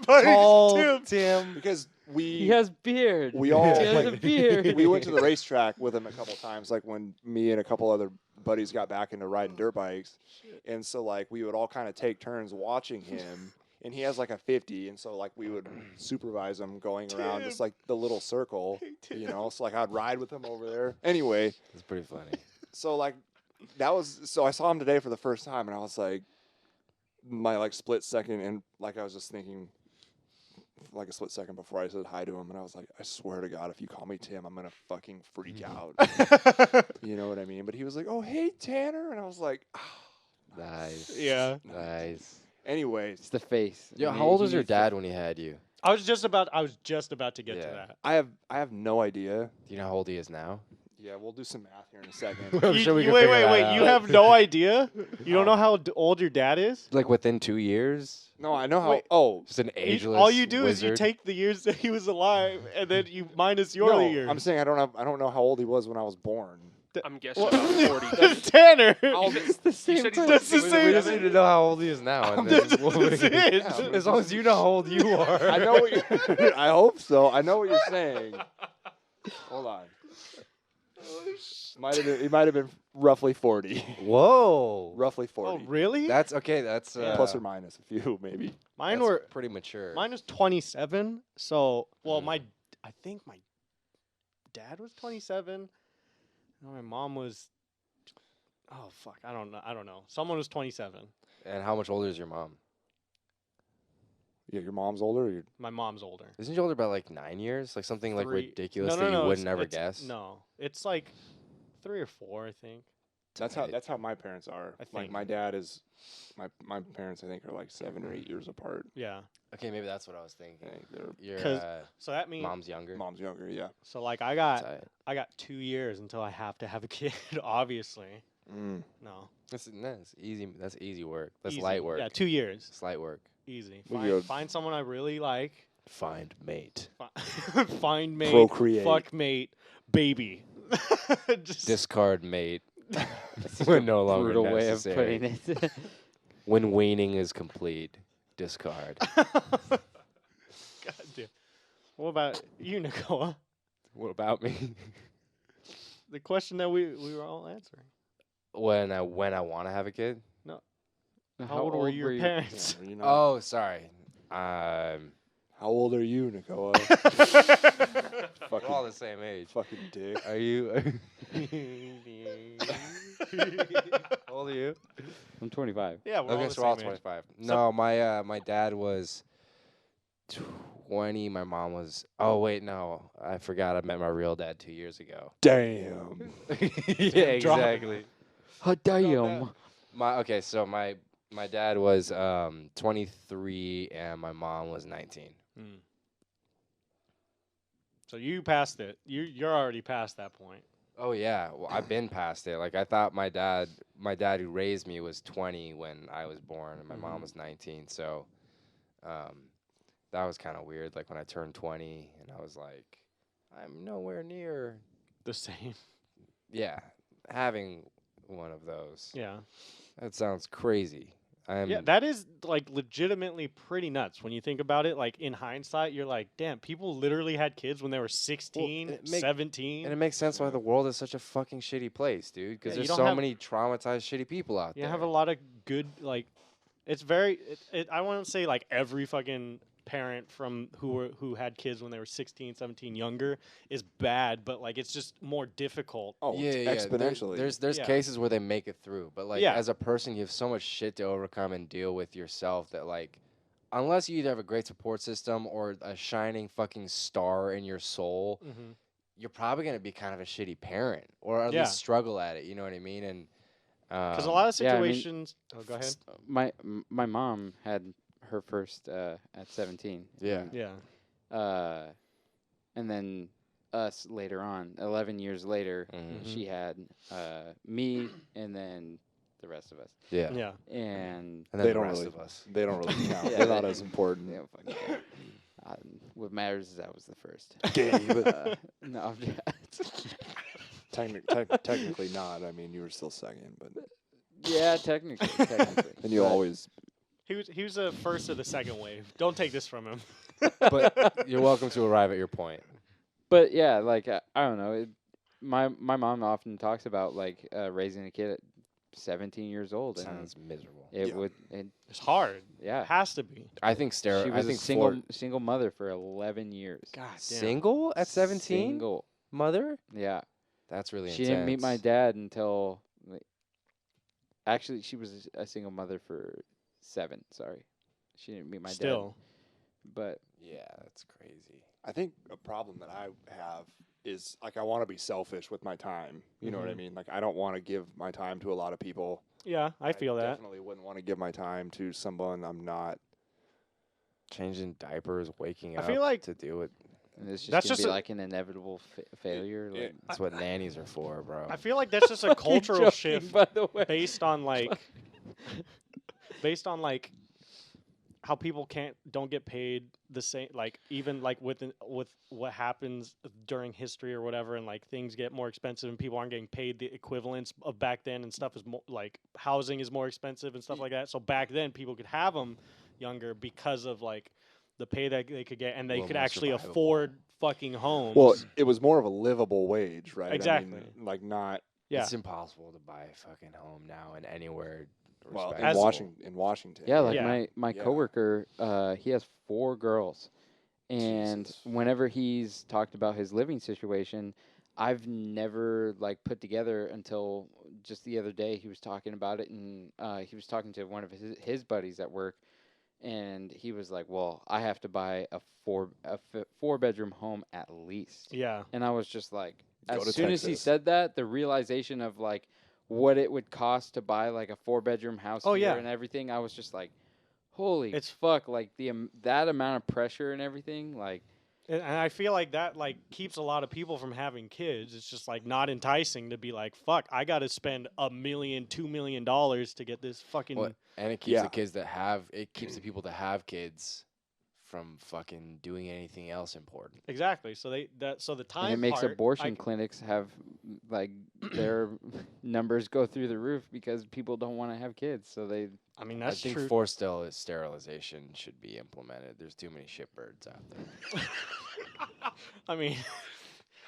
Tall Tim. Because He has beard. we all He has a beard. we went to the racetrack with him a couple times, like when me and a couple other buddies got back into riding dirt bikes, and so like we would all kind of take turns watching him. And he has like a 50, and so like we would supervise him going around just like the little circle, you know. So like I'd ride with him over there. Anyway, It's pretty funny. so like so I saw him today for the first time, and I was like, my like split second, and like I was just thinking, like a split second before I said hi to him, and I was like, I swear to God, if you call me Tim, I'm gonna fucking freak out. You know what I mean? But he was like, "Oh, hey Tanner," and I was like, Nice. Yeah. Nice. anyways, It's the face. Yo, I mean, how old he was your needs to- dad when he had you? I was just about to get to Yeah. that. I have no idea. Do you know how old he is now? Yeah, we'll do some math here in a second. I'm You- sure we you- can wait, figure wait, that wait. You out. have no idea? You don't know how old your dad is? Like within 2 years? No, I know how. Wait. Oh, Just an You- ageless all you do is you wizard? take the years that he was alive and then you minus your no, years. I'm saying I don't know how old he was when I was born. I'm guessing Well, about 40. Tanner. It's the same said he's time. like That's the 67. same We just need to know how old he is now. And then we'll That's figure it it. out. As long as you know how old you are. I know what you're, I hope so. I know what you're saying. Hold on. He might have been roughly 40. Whoa. Roughly Oh, 40. really? That's okay. That's Plus or minus a few, maybe. Mine that's were pretty mature. mine was 27. So, well, Mm. I think my dad was 27. And my mom was oh fuck, I don't know. Someone was 27. And how much older is your mom? Yeah, your mom's older. Or your, My mom's older. Isn't she older by like 9 years? Like something like 3 ridiculous no, that no, you wouldn't it's- ever it's- guess? No, it's like 3 or 4, I think. that's how my parents are. I Like think. my dad is, my parents I think are like 7 or 8 years apart. Yeah. Okay, maybe that's what I was I thinking. think their Your 'Cause So that means mom's younger. mom's younger. Yeah. so like Tight. I got 2 years until I have to have a kid. Obviously, Mm. no. That's easy. That's easy work. That's Easy. light work. Yeah, 2 years, It's light work. easy. We Find, go- find someone I really like. Find mate. Find mate. Procreate. Fuck mate. Baby. Just Discard mate. When no longer Brutal way of necessary. putting it. When weaning is complete, discard. God damn. What about you, Nicola? What about me? The question that we were all answering. when I want to have a kid? How old were your parents? Yeah, you know, Oh, sorry. how old are you, Nicola? We're all the same age. Fucking dick. Are you? How old are you? I'm 25. Yeah, we're all Okay, the so we're all same age. 25. No, my dad was 20. My mom was. Oh wait, no, I forgot. I met my real dad 2 years ago. Damn. Yeah, Drop it. exactly. Hot damn. So my dad was 23 and my mom was 19. Hmm. So you passed it. You're already past that point. Oh yeah, well I've been past it. Like I thought my dad who raised me was 20 when I was born, and my mom was 19. So, that was kind of weird. Like when I turned 20, and I was like, I'm nowhere near. The same. Yeah, having one of those. Yeah. That sounds crazy. Yeah, that is like legitimately pretty nuts when you think about it. Like in hindsight, you're like, damn, people literally had kids when they were 16, and it make- 17. And it makes sense why the world is such a fucking shitty place, dude. Because Yeah, you there's don't so have- many traumatized, shitty people out You there. have a lot of good, like, it's very, I won't say like every fucking parent from who had kids when they were 16, 17, younger is bad, but like it's just more difficult. Oh, Yeah, it's exponentially. There's Yeah. cases where they make it through, but like Yeah. as a person, you have so much shit to overcome and deal with yourself that like, unless you either have a great support system or a shining fucking star in your soul, Mm-hmm. you're probably gonna be kind of a shitty parent or at Yeah. least struggle at it. You know what I mean? And Because a lot of yeah, I mean, situations. Oh, go ahead. My mom had her first at 17. Yeah. Yeah. And then us later on, 11 years later, Mhm. she had me and then the rest of us. Yeah. Yeah. And And then They the don't rest really- of us. They don't really count. Yeah, They're not they- as important. you know, fucking, what matters is I was the first. Gabe. No, I'm just- Technically not. I mean, you were still second, but yeah, technically. and you But- always. He was the first of the second wave. Don't take this from him. But you're welcome to arrive at your point. But yeah, like I don't know. My mom often talks about like raising a kid at 17 years old, and Sounds miserable. it Yeah. would. It's hard. Yeah, It has to be. I think she was I think a single mother for 11 years. God damn. single at 17, Single. mother. Yeah. That's really She intense. didn't meet my dad until. Actually, she was a single mother for 7. Sorry, she didn't meet my Still. dad. But Yeah, that's crazy. I think a problem that I have is like I want to be selfish with my time. You know what I Mhm. mean? Like I don't want to give my time to a lot of people. Yeah, I feel that. Definitely wouldn't want to give my time to someone I'm not. Changing diapers, waking I up feel like- to do it. and it's just That's gonna just be a- like an inevitable failure. Yeah. Like, That's what nannies are for, bro. I feel like that's just a Fucking cultural joking, shift by the way. based on like how people don't get paid the same, like even like with what happens during history or whatever, and like things get more expensive and people aren't getting paid the equivalents of back then, and stuff is more like housing is more expensive and stuff like that. So back then people could have them younger because of like the pay that they could get, and they Little could more actually survivable. afford fucking homes. Well, it was more of a livable wage, right? I Exactly. mean, like not. Yeah. It's impossible to buy a fucking home now in anywhere. Well, in As- respectable. Washington. Yeah, like Yeah. my Yeah. coworker, he has 4 girls, and Jesus. whenever he's talked about his living situation, I've never like put together until just the other day he was talking about it, and he was talking to one of his buddies at work, and he was like, "Well, I have to buy a 4-bedroom home at least," Yeah. and I was just like, Go as to soon as he Texas. said that, the realization of like what it would cost to buy like a 4-bedroom house Oh, here yeah. and everything, I was just like, holy It's- fuck, like that amount of pressure and everything, like And I feel like that like keeps a lot of people from having kids. It's just like not enticing to be like, fuck, I got to spend $1 million, $2 million to get this fucking. Well, and it keeps Yeah. the kids it keeps the people that have kids from fucking doing anything else important. Exactly. So the time. and it makes part, I abortion c- clinics have like their numbers go through the roof because people don't want to have kids, so they I mean, I that's think true. forced sterilization should be implemented. There's too many shitbirds out there. I mean,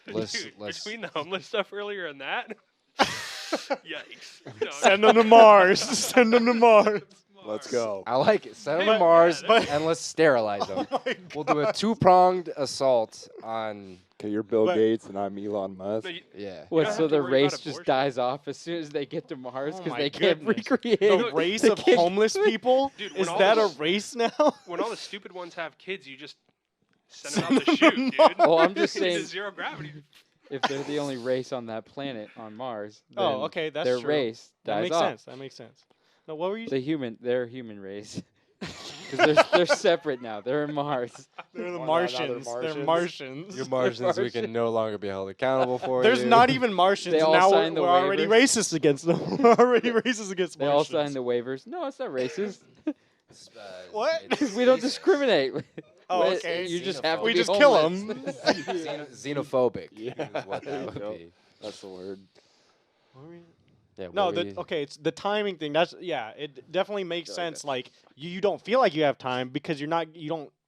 Let's- Dude, let's- between the homeless stuff earlier and that, yikes. No, send them to Mars. Send them to Mars. Let's go. I like it. Send them Hey, to Mars yeah, and let's sterilize them. Oh my We'll do a two-pronged assault on. Okay, you're Bill But- Gates and I'm Elon Musk. No, Yeah. don't What? have So to the worry about race just abortion. dies off as soon as they get to Mars Oh because my they can't goodness. recreate The race they of can't- homeless people? Dude, when Is all that a this- race now? when all the stupid ones have kids, you just send Send them out to them shoot, to dude. Mars. Well, I'm just Into saying, zero gravity. if they're the only race on that planet on Mars, then Oh, okay, that's their true. race That dies makes off. sense. That makes sense. No, what were you? Their human race, because they're separate now. They're in Mars. They're the Or Martians. other They're Martians. Martians. You're Martians. We can no longer be held accountable for There's you. not even Martians. They all Now we're, signed the we're already waivers. racist against them. We're already racist against They all Martians. signed the waivers. No, it's not racist. What? it's We don't racist. discriminate. Oh, Well, okay. You just have to We be just kill homeless. them. Xenophobic Yeah, is what there that you would go. be. That's the word. Yeah, No, what were the you- okay, it's the timing thing. That's yeah, it definitely makes feel like sense. Like you don't feel like you have time because you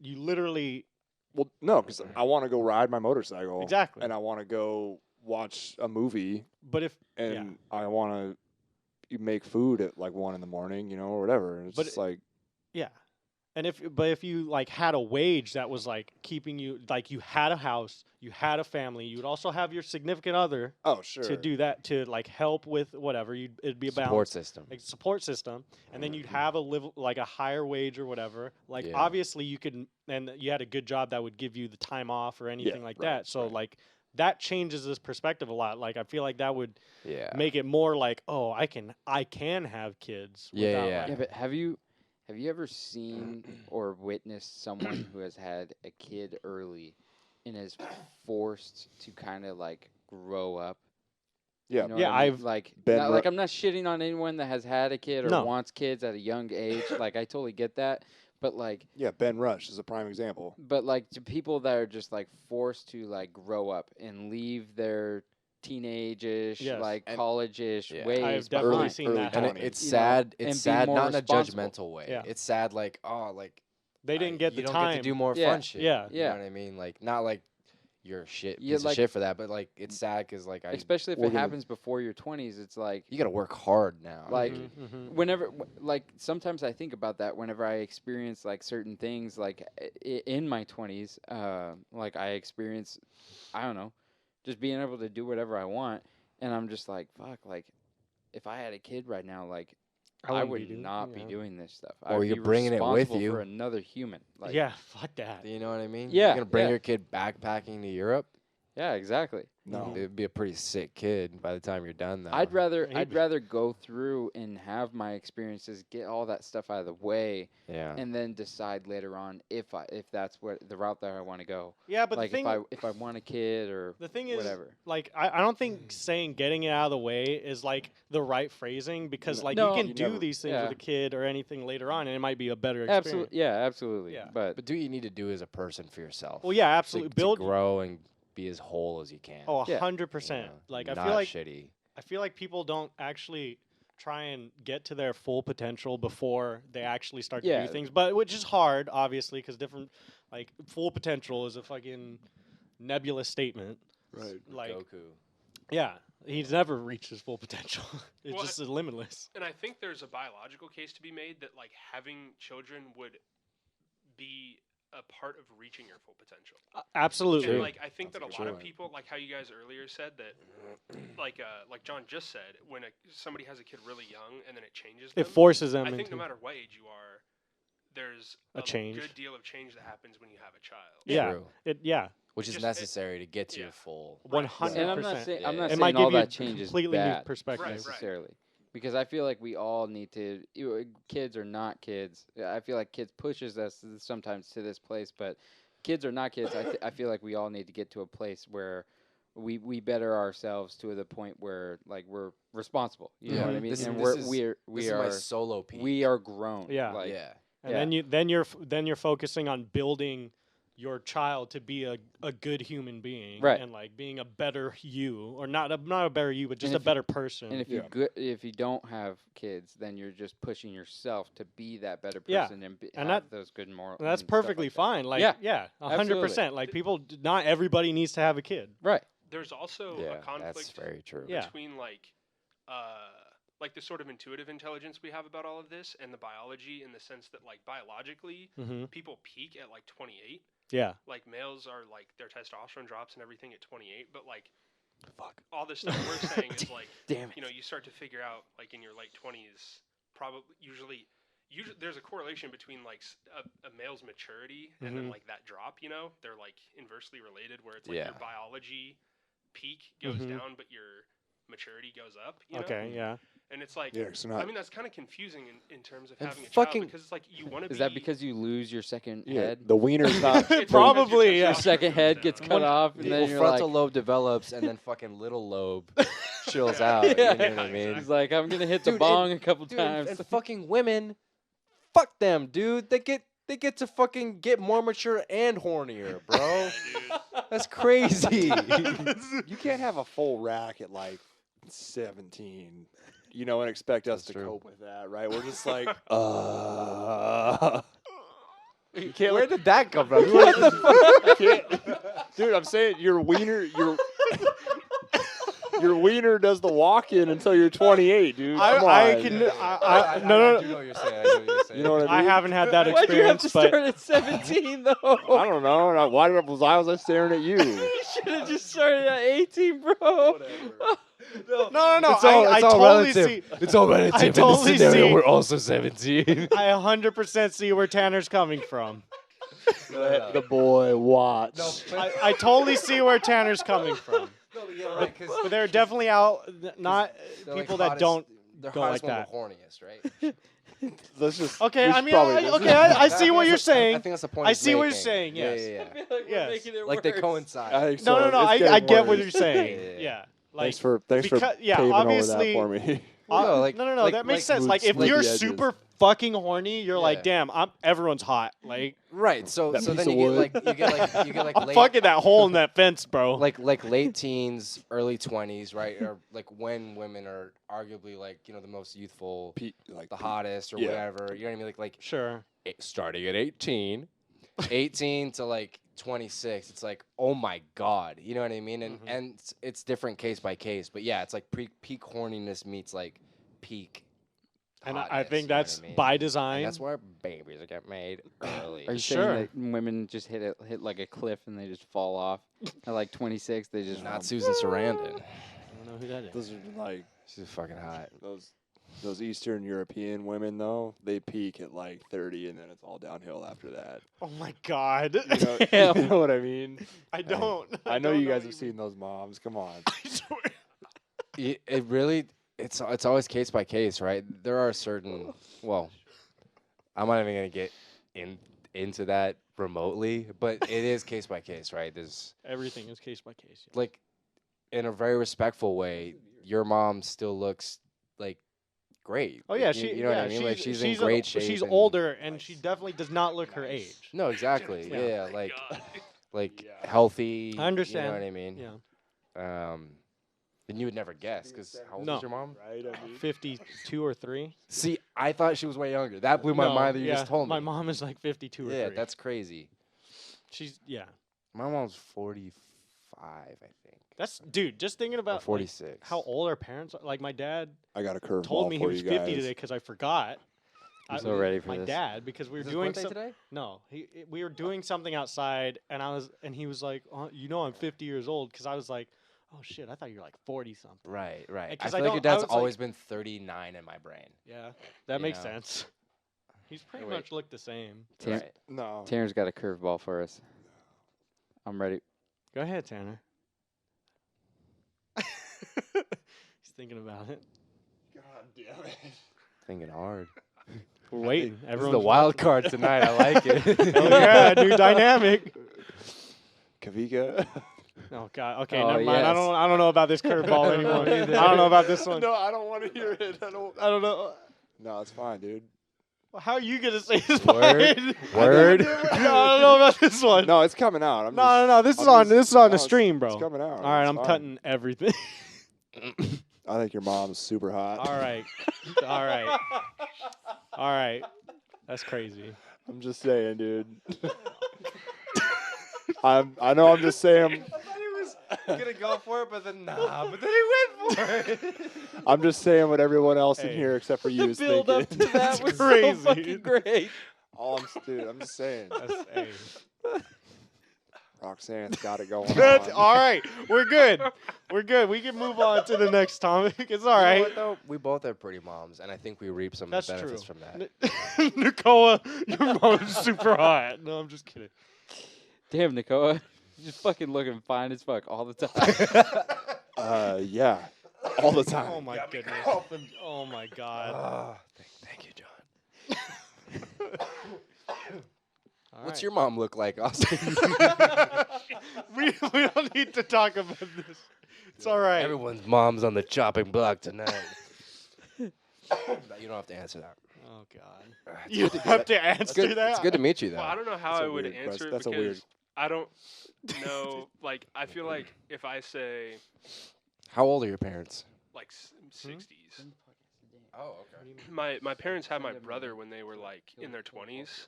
literally Well, no, because I want to go ride my motorcycle. exactly. And I want to go watch a movie, But if and I want to make food at like 1 a.m, or whatever. And it's But just like, yeah, and if you like had a wage that was like keeping you like you had a house, you had a family, you would also have your significant other oh sure, to do that to like help with whatever. It'd be a support balance. system. Like support system, and then you'd have a higher wage or whatever. Like Yeah. obviously you could, and you had a good job that would give you the time off or anything like right, that. So right. like that changes this perspective a lot. Like I feel like that would Yeah. make it more like, oh, I can have kids. Yeah, without, yeah. like- Yeah, but have you ever seen or witnessed someone who has had a kid early and is forced to kind of like grow up? yeah, You know Yeah, what I mean? I've like been not, ru- like I'm not shitting on anyone that has had a kid or No. wants kids at a young age. Like I totally get that, but like yeah. Ben Rush is a prime example. to people that are just like forced to like grow up and leave their teenage-ish, Yes. like And- college-ish Yeah. ways I've definitely behind. seen early that. And happen. it's You know, sad. and It's be sad, more not in a responsible. judgmental way. Yeah. It's sad, like like They didn't get you the don't time. get to do more Yeah. fun shit. Yeah. You Yeah. know what I mean? Like not like you're a shit Yeah, piece like- of shit for that, but like it's sad because like Especially if we're it gonna- happens before your 20s, it's like you got to work hard now. Like- dude. Mhm. whenever like sometimes I think about that whenever I experience like certain things like in my 20s, like I experience, I don't know, just being able to do whatever I want, and I'm just like, fuck, like if I had a kid right now, like I wouldn't be would doing- not be yeah. doing this stuff. Or I'd you're be bringing it with responsible you. for another human. Like, Yeah, fuck that. You know what I mean? Yeah, You're gonna bring yeah. your kid backpacking to Europe. yeah, exactly. No, It'd be a pretty sick kid by the time you're done, though. I'd rather he'd I'd be- rather go through and have my experiences, get all that stuff out of the way, Yeah. and then decide later on if that's what the route that I want to go. Yeah, but like the thing, if I want a kid or the thing is, whatever. like, I don't think saying getting it out of the way is like the right phrasing because like No. you can You do never- these things yeah. with a kid or anything later on, and it might be a better experience. Absolutely, yeah, absolutely. Yeah. But But do what you need to do as a person for yourself. Well, yeah, to- absolutely. To, Build. grow and be as whole as you can. Oh, Yeah. 100%. you know, Like I not feel like shitty. people don't actually try and get to their full potential before they actually start to Yeah. do things. But which is hard, obviously, because different like full potential is a fucking nebulous statement. right. Like Goku. yeah, he's never reached his full potential. It's Well, just limitless. And I think there's a biological case to be made that like having children would be a part of reaching your full potential. Absolutely. And like I think that a That's lot of true. people, like how you guys earlier said that, like John just said, when somebody has a kid really young and then it changes them, It forces them I think into no matter what age you are, there's A change. good deal of change that happens when you have a child. Yeah. True. Yeah, Which is Just- it- necessary to get to yeah. your full. 100%. and I'm not saying I'm Yeah. not It might saying all give you that a change is completely new bad perspective. Right. necessarily. Because I feel like we all need to. Kids are not kids. I feel like kids pushes us sometimes to this place, but kids are not kids. I feel like we all need to get to a place where we better ourselves to the point where like we're responsible. You know what I Mhm. mean? This- and this we is my are solo piece. we are grown. Yeah. Like, yeah. And Yeah. then you're focusing on building your child to be a good human being, Right. and like being a better you, or not a better you, but just a if you- better person. And if Yeah. if you don't have kids, then you're just pushing yourself to be that better Yeah. person and, And have that- those good moral. And that's and stuff perfectly like that. fine. Like, Yeah. yeah, Absolutely. 100%. Like not everybody needs to have a kid. Right. There's also Yeah, a conflict that's very true. Yeah. between like the sort of intuitive intelligence we have about all of this and the biology, in the sense that like biologically Mm-hmm. people peak at like 28. Yeah. Like males are like their testosterone drops and everything at 28, but like Fuck. all this stuff we're saying is like, Damn it. you know, you start to figure out like in your late 20s, probably usually there's a correlation between like a male's maturity and then Mhm. like that drop, you know, they're like inversely related, where it's like Yeah. your biology peak goes Mhm. down, but your maturity goes up, you know? Okay. Yeah. And it's like, Yeah, so I not. mean, that's kind of confusing in terms of And having a fucking- child, because it's like you want to be. Is that because you lose your second Yeah, head? the wiener's not. It's because Probably, your yeah. Your second testosterone head goes gets down. cut off, and Well, then you're frontal like, lobe develops, and then fucking little lobe chills Yeah. out. Yeah. You know what I Yeah, mean? he's like, I'm gonna hit the Dude, bong a couple Dude, times. and fucking women, fuck them, dude. They get to fucking get more mature and hornier, bro. Yeah, dude. That's crazy. You can't have a full rack at like 17, you know, and expect us That's to true. cope with that, right? We're just like, you can't. Where did that come from? Dude, I'm saying your wiener, your wiener does the walk-in until you're 28, dude. Come I on. can. do No, know no. what you're saying. I know what you're saying. You know what I I mean? haven't had that Why'd you have experience, to but start at 17 though? I don't know. Why was I staring at you? You should have just started at 18, bro. no. It's all, I it's all totally relative. see. It's all relative. I In this totally scenario, see- we're also 17. I 100% see where Tanner's coming from. Let the boy watch. I totally see where Tanner's coming from. But they're definitely out. Not people that don't. They're don't hottest like when that. we're horniest, right? Let's just. Okay, we I should mean, probably- okay, I see what you're I saying. think that's the point. I he's see what you're making. saying, yes. Yeah, yeah, I feel like we're Yes. making it Like they worse. coincide. I think No, so. no. It's I getting get what worse. you're saying. Yeah. Yeah. Thanks for because- yeah, paving obviously- over that for me. Well, no, like- no. like- That makes like sense. smooth- Like if smooth you're the edges. super fucking horny, you're like, Yeah. damn, everyone's hot. Like, Right. So That so piece then of you wood. get like I'm late fucking that hole in that fence, bro. like late teens, early 20s, right? Or like when women are arguably like, you know, the most youthful, Like the hottest or Yeah. whatever. You know what I mean? Like Sure. starting at 18, 18 to like 26, it's like, oh my god, you know what I mean? And Mhm. and it's different case by case, but yeah, it's like peak horniness meets like peak. And I hotness, think you know what that's I mean? by design. And that's where babies get made early. Are you Sure. saying that women just hit like a cliff and they just fall off at like 26? They just Not Susan Sarandon. I don't know who that is. those are like She's fucking hot. those Eastern European women though. They peak at like 30, and then it's all downhill after that. Oh my god. You know, Damn. you know what I mean? I don't. I know don't you guys what have you seen those moms. Come on. I swear. It really, it's always case by case, right? There are certain, well, I'm not even gonna get into that remotely, but it is case by case, right? There's Everything is case by case. Yeah. like, in a very respectful way, your mom still looks like great. Oh Like, yeah, you know what I mean? Like she's in great shape. She's and- older, and she definitely does not look her age. No, exactly. Yeah. Yeah, Oh my like God. like Yeah. healthy. I understand. You know what I mean? Yeah. And you would never guess because how old No. is your mom? Right? I mean, 52 or 3. See, I thought she was way younger. That blew my No, mind that you yeah, just told me. My mom is like 52 or Yeah, 3. that's crazy. She's yeah. My mom's 45, I think. That's dude. Just thinking Or about like, 46. how old our parents are. Like my dad I got a curveball told me he for was you 50 guys. today because I forgot. I'm so ready for my this. dad because we were Is his doing birthday today? no, we were doing something outside and he was like, oh, you know, I'm 50 years old because I was like, oh shit, I thought you were like 40 something. Right. I 'cause feel I like your don't- I dad's was like- always been 39 in my brain. Yeah, that You makes know. sense. He's pretty Wait. much looked the same. Tanner, No. Tanner's got a curveball for us. I'm ready. Go ahead, Tanner. He's thinking about it. God damn it. Thinking hard. We're waiting. This is Everyone's the wild card tonight. I like it. Oh yeah, new dynamic. Kavika. Oh god. Okay, Oh, never mind. yes. I don't know about this curveball anymore. I don't know about this one. No, I don't want to hear it. I don't I don't know. No, it's fine, dude. How are you gonna say this Word. part? Word. No, I don't know about this one. No, it's coming out. No. This is I'm on. just- This is on no, the it's- stream, bro. It's coming out. All right, It's I'm fine. cutting everything. I think your mom's super hot. All right. All right. All right. That's crazy. I'm just saying, dude. I know I'm just saying. I thought he was gonna go for it, but then nah. But then he went for it. I'm just saying what everyone else in Hey. here except for you The is build up thinking. to that It's was crazy. so fucking great. Dude, I'm just saying. Hey. Roxanne's got it going That's on. all right. We're good. We're good. We can move on to the next topic. It's all You know right. what, though? We both have pretty moms, and I think we reap some That's benefits true. from that. Nicola, your mom's super hot. No, I'm just kidding. Damn, Nicoa. You're just fucking looking fine as fuck all the time. Yeah, all the time. Oh my goodness. Oh my god. Ah, thank you, John. All What's right. your mom look like, Austin? we don't need to talk about this. It's all right. Everyone's mom's on the chopping block tonight. You don't have to answer that. Oh god. You have to answer Good. that. It's good to meet you, though. Well, I don't know how That's a I would weird answer question. it That's a because weird- I don't know. Like, I feel like if I say How old are your parents? like 60s, Oh, okay. my parents had my brother when they were like in their 20s,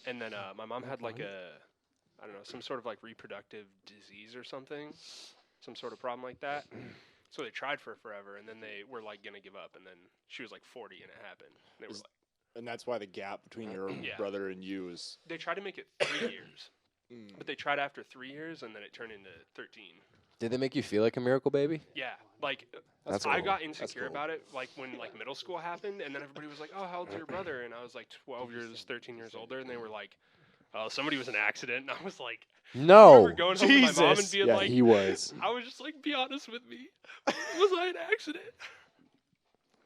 and then my mom had like I don't know, some sort of like reproductive disease or something, some sort of problem like that. So they tried for forever, and then they were like gonna give up, and then she was like 40 and it happened. They were Is- like, And that's why the gap between your Yeah. brother and you is. they tried to make it 3 years, but they tried after 3 years, and then it turned into 13. Did they make you feel like a miracle baby? Yeah, like That's I cool. got That's insecure cool. about it, like when like middle school happened, and then everybody was like, "Oh, how old's your brother?" And I was like 12 years, 13 years older, and they were like, "Oh, somebody was in an accident," and I was like, I No. remember going home to my mom and Jesus. being Yeah, like, he was. I was just like, "Be honest with me, was I an accident?"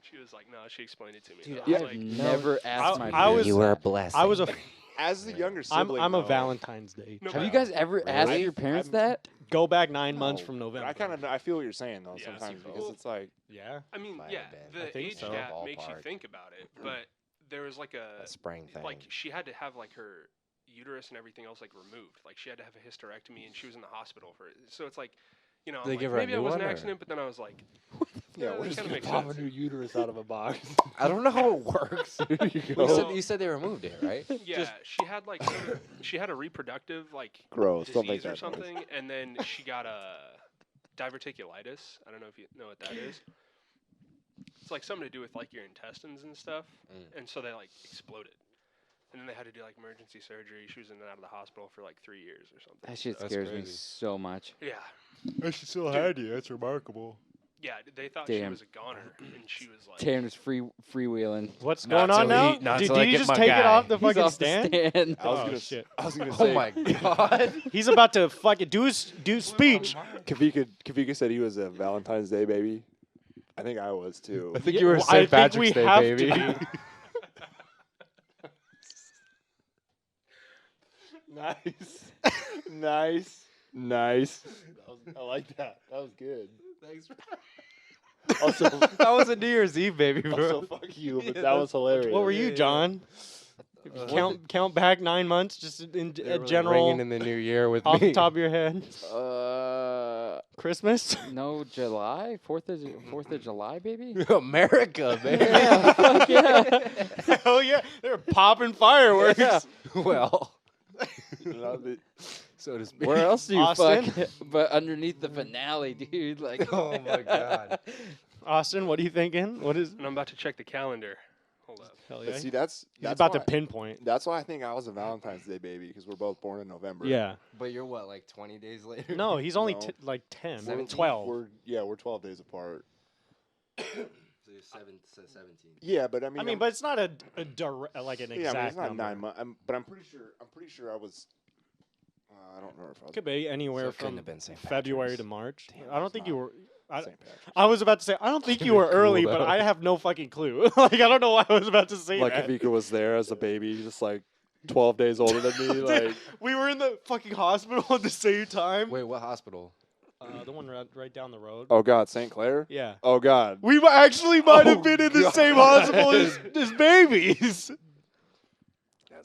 She was like, "No," she explained it to me. Dude, and I was I've like, never asked my I parents. was- You were a that. blessing. I was a. As the younger I'm sibling, a though, Valentine's Day. No, Have but- you guys ever asked Really? your parents I'm- that? Go back 9 months No, from but November. I feel what you're saying though. Yeah, Sometimes see, because well- it's like Yeah. I mean, Might yeah, have been. I the think age so. gap makes you Ballpark. think about it, but there was like a spring thing. like she had to have like her uterus and everything else like removed. Like she had to have a hysterectomy, and she was in the hospital for it. So it's like, you know, I'm Did they like, give her a maybe I new was one, an or- accident, but then I was like, yeah, that what is kinda you makes pop sense. a new uterus out of a box? I don't know how it works. There you you, go. said, you said they removed it, right? yeah, she had like she had a reproductive like Gross. Don't make disease or that noise. something, and then she got a diverticulitis. I don't know if you know what that is. It's like something to do with like your intestines and stuff, and so they like exploded. And then they had to do like emergency surgery. She was in and out of the hospital for like 3 years or something. That shit That's scares me crazy. so much. Yeah. And she still had you. That's remarkable. Yeah, they thought she Damn. was a goner, and she was like, Tanner's freewheeling. What's Not going on till now? he- not Did till I he get just my take it guy. off the He's fucking off stand? the stand. I was Oh, gonna shit. I was gonna Oh say. my god. He's about to fucking do speech. Kavika said he was a Valentine's Day baby. I think I was too. I think Yeah, you were well, I St. think Patrick's we Day, have to baby. be. Nice. I like that. That was good. Thanks. Also, That was a New Year's Eve, baby, bro. also fuck you, but Yeah, that was hilarious. What were you, Yeah. John? Count back 9 months, just in They a were general ringing in the new year with off me. the top of your head. Uh, Christmas. no, July, 4th of July, baby. America, man. Yeah, fuck yeah. Hell yeah, they were popping fireworks. Yeah. Well, Love it. so to speak. Where else do you Austin? fuck? But underneath the finale, dude. Like, Oh my god. Austin, what are you thinking? What is? and I'm about to check the calendar. Hold up. Hell But yeah. see, that's He's about why, to pinpoint. That's why I think I was a Valentine's Day baby because we're both born in November. Yeah. But you're what, like 20 days later? No, he's only No. like 10, We're- 17? 12. We're 12 days apart. So you're 17. Yeah, but I I mean, mean, but it's not a like an yeah, I exact mean, it's not number. 9 months. But I'm pretty sure I was. I don't remember if I was. Could be anywhere So it couldn't from have been St. February Patrick's. to March. Damn, I don't it's think you not. were. I, St. Patrick's. I was about to say I don't think you were Cool, early, but though. I have no fucking clue. Like I don't know why I was about to say Like that. Kavika was there as a baby, just like 12 days older than me. Like, We were in the fucking hospital at the same time. Wait, what hospital? The one right down the road. oh God, St. Clair. Yeah. Oh God. We actually might have Oh, been in the God. same hospital as babies.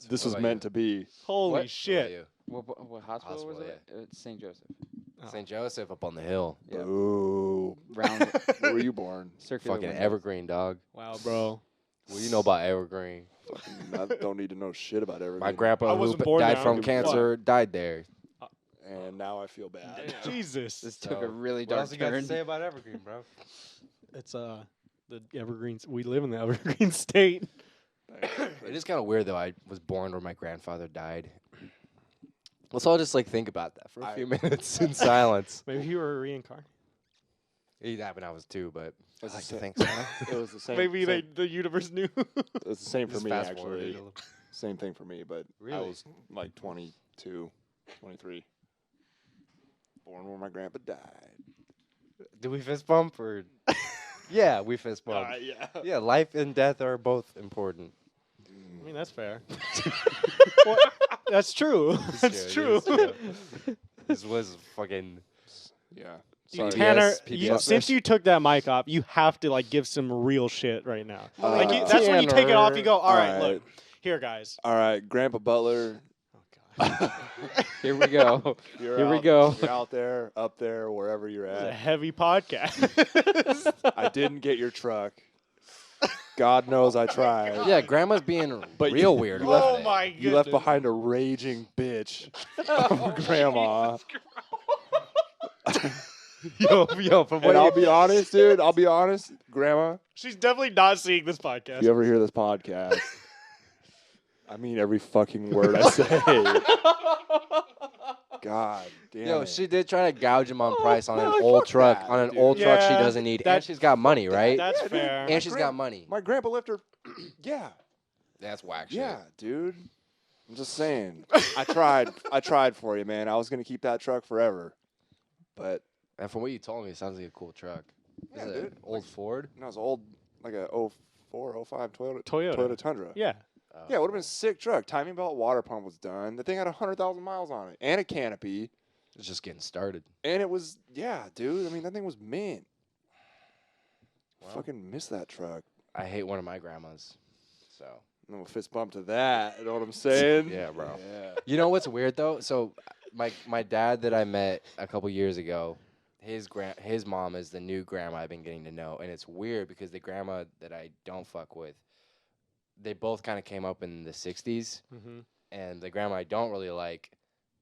This What was about meant you? to be. Holy What? What shit. about you? What hospital was it? St. Joseph. Oh. St. Joseph up on the hill. Yeah. Boo. Round Where were you born? circular Fucking windows. Evergreen, dog. Wow, bro. What do you know about Evergreen? I don't need to know shit about everything. My I grandpa who wasn't born died there, I from don't give a fuck. cancer died there. And now I feel bad. Jesus. This took a So, really What dark else you got to turn. say about Evergreen, bro? It's the Evergreens. We live in the Evergreen state. It is kind of weird though. I was born where my grandfather died. Let's all just like think about that for a few minutes in silence. Maybe you were reincarnated. It happened when I was 2, but I It's like the to same- think so. It was the same. Maybe same, the universe knew. it's the same for Just me fast forward actually. it a little. Same thing for me, but I Really? was like 22, 23. Born when my grandpa died. Do we fist bump or? Yeah, we fist bump. Yeah. Yeah, life and death are both important. I mean, that's fair. Well, that's true. That's true. This was fucking. Yeah. You- Sorry. Tanner, PBS. since you took that mic off, you have to like give some real shit right now. Like that's when you take it Tanner. off. You go, all right, Alright. look, here, guys. All right, Grandpa Butler. Oh god, Here we go. You're Here we out- go. You're out there, up there, wherever you're this is a at. heavy podcast. I didn't get your truck. God knows I tried. Yeah, Grandma's being But real you- weird. you about Oh it. my goodness. You left behind a raging bitch of a grandma. Yo, from what And I'll you be honest, dude. I'll be honest, Grandma. She's definitely not seeing this podcast. If you ever hear this podcast, I mean every fucking word I say. God damn Yo, it. she did try to gouge him on price on an like, old fuck truck, that, on an dude. old truck she Yeah, doesn't need, that- and she's got money, right? That's dude. fair. And she's got grand- money. My grandpa left her. Yeah. That's whack shit. Yeah, dude. I'm just saying. I tried for you, man. I was gonna keep that truck forever. But And from what you told me, it sounds like a cool truck. yeah, Is it dude. an old Ford? No, it was old, like a 04, 05 Toyota. Toyota Tundra. Yeah. Oh. Yeah, it would have been a sick truck. Timing belt, water pump was done. The thing had 100,000 miles on it, and a canopy, It's just getting started. and it was dude. I mean, that thing was mint. Well. Fucking miss that truck. I hate one of my grandmas. So No fist bump to that. You know what I'm saying? yeah, bro. Yeah. You know what's weird though? So my dad that I met a couple years ago, his mom is the new grandma I've been getting to know, and it's weird because the grandma that I don't fuck with, they both kind of came up in the '60s, Mm-hmm. and the grandma I don't really like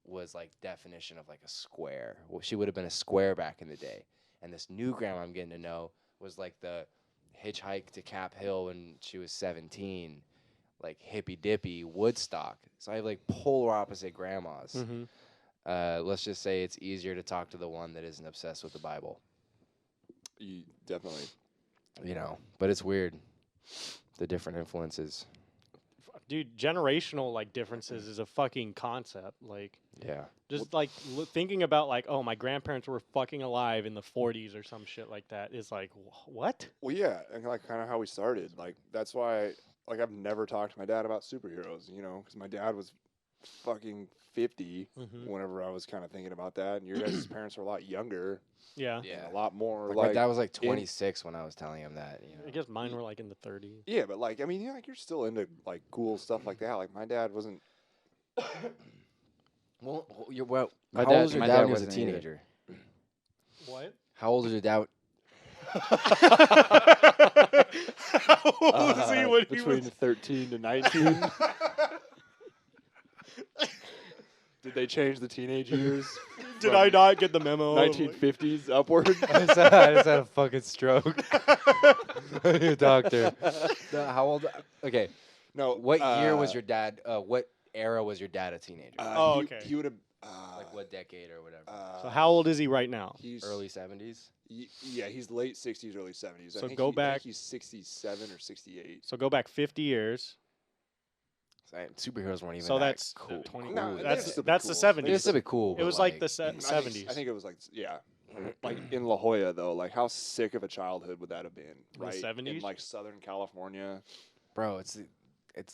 was like definition of like a square. Well, she would have been a square back in the day, and this new grandma I'm getting to know was like the hitchhike to Cap Hill when she was 17, like hippy dippy Woodstock. So I have like polar opposite grandmas. Mm-hmm. Let's just say it's easier to talk to the one that isn't obsessed with the Bible, You definitely. you know. But it's weird, the different influences. Dude, generational like differences is a fucking concept. Like, Yeah. just like thinking about like, oh, my grandparents were fucking alive in the 40s or some shit like that is like, what? Well, yeah, and like kind of how we started. Like that's why, like I've never talked to my dad about superheroes. You know, because my dad was fucking 50 Mm-hmm. whenever I was kind of thinking about that, and your guys' parents were a lot younger, Yeah. Yeah. and a lot more Like, like. my dad was like 26 when I was telling him that. You know. I guess mine were like in the 30s. Yeah, but like I mean, like you're still into like cool stuff like that. Like my dad wasn't. Well, you're well. My How dad- old was your my dad dad when he was a wasn't either. teenager? What? How old was your dad? How old was he when he between was? 13 to 19. Did they change the teenage years? Did from I not get the memo? of, like- 1950s upward? I just had a fucking stroke. Your doctor. No, how old? Okay. No. What year was your dad? What era was your dad a teenager? Oh, okay. He would have. Like what decade or whatever? So how old is he right now? He's Early 70s. Yeah, he's late 60s, early 70s. So I think go I think back- he's 67 or 68. So go back 50 years. Superheroes weren't even So that that's cool. 20. No, that's they're that's the still cool. 70s. It's still be cool. It but was like the I think- 70s. I think it was like like in La Jolla though. Like how sick of a childhood would that have been? the Right, 70s? in like Southern California. bro, it's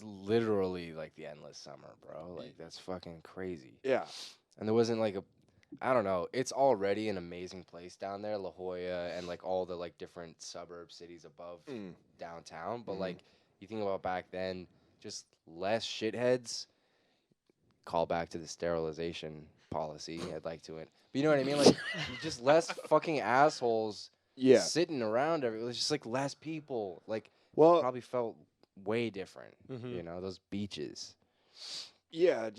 literally like the endless summer, bro. Like that's fucking crazy. Yeah, And there wasn't like I don't know. It's already an amazing place down there, La Jolla, and like all the like different suburb cities above downtown. But Mhm. like you think about back then, just less shitheads. Call back to the sterilization policy. I'd like to it. But you know what I mean? Like, just less fucking assholes Yeah. sitting around. It was just like less people. Like, Well, probably felt way different. Mhm. You know, those beaches. yeah,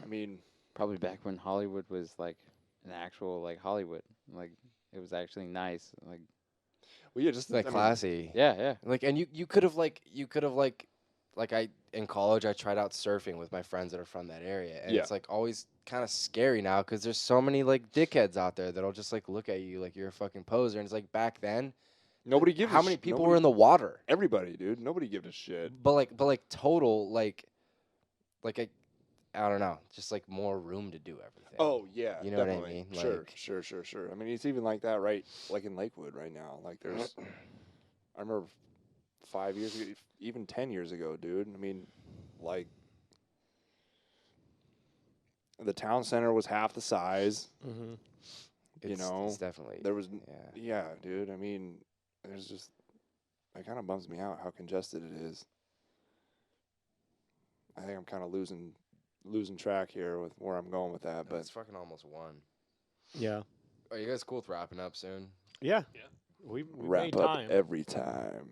I mean, Probably back when Hollywood was like an actual like Hollywood. Like it was actually nice. Like well, yeah, just Like I mean, classy. yeah. Like, and you could have like I in college I tried out surfing with my friends that are from that area, and Yeah. it's like always kind of scary now because there's so many like dickheads out there that'll just like look at you like you're a fucking poser, and it's like back then, nobody gives. how many people were in the water? Everybody, dude. Nobody gives a shit. But like total like I don't know, just like more room to do everything. Oh yeah, You know what I definitely. mean? Sure. I mean, it's even like that, right? Like in Lakewood right now. Like there's, I remember 5 years ago, even 10 years ago, dude. I mean, like the town center was half the size. Mm-hmm. It's definitely There was, yeah. yeah, dude. I mean, there's just, it kind of bums me out how congested it is. I think I'm kind of losing track here with where I'm going with that, But but it's fucking almost 1. Yeah. Are you guys cool with wrapping up soon? Yeah. Yeah. We wrap made up time. every time.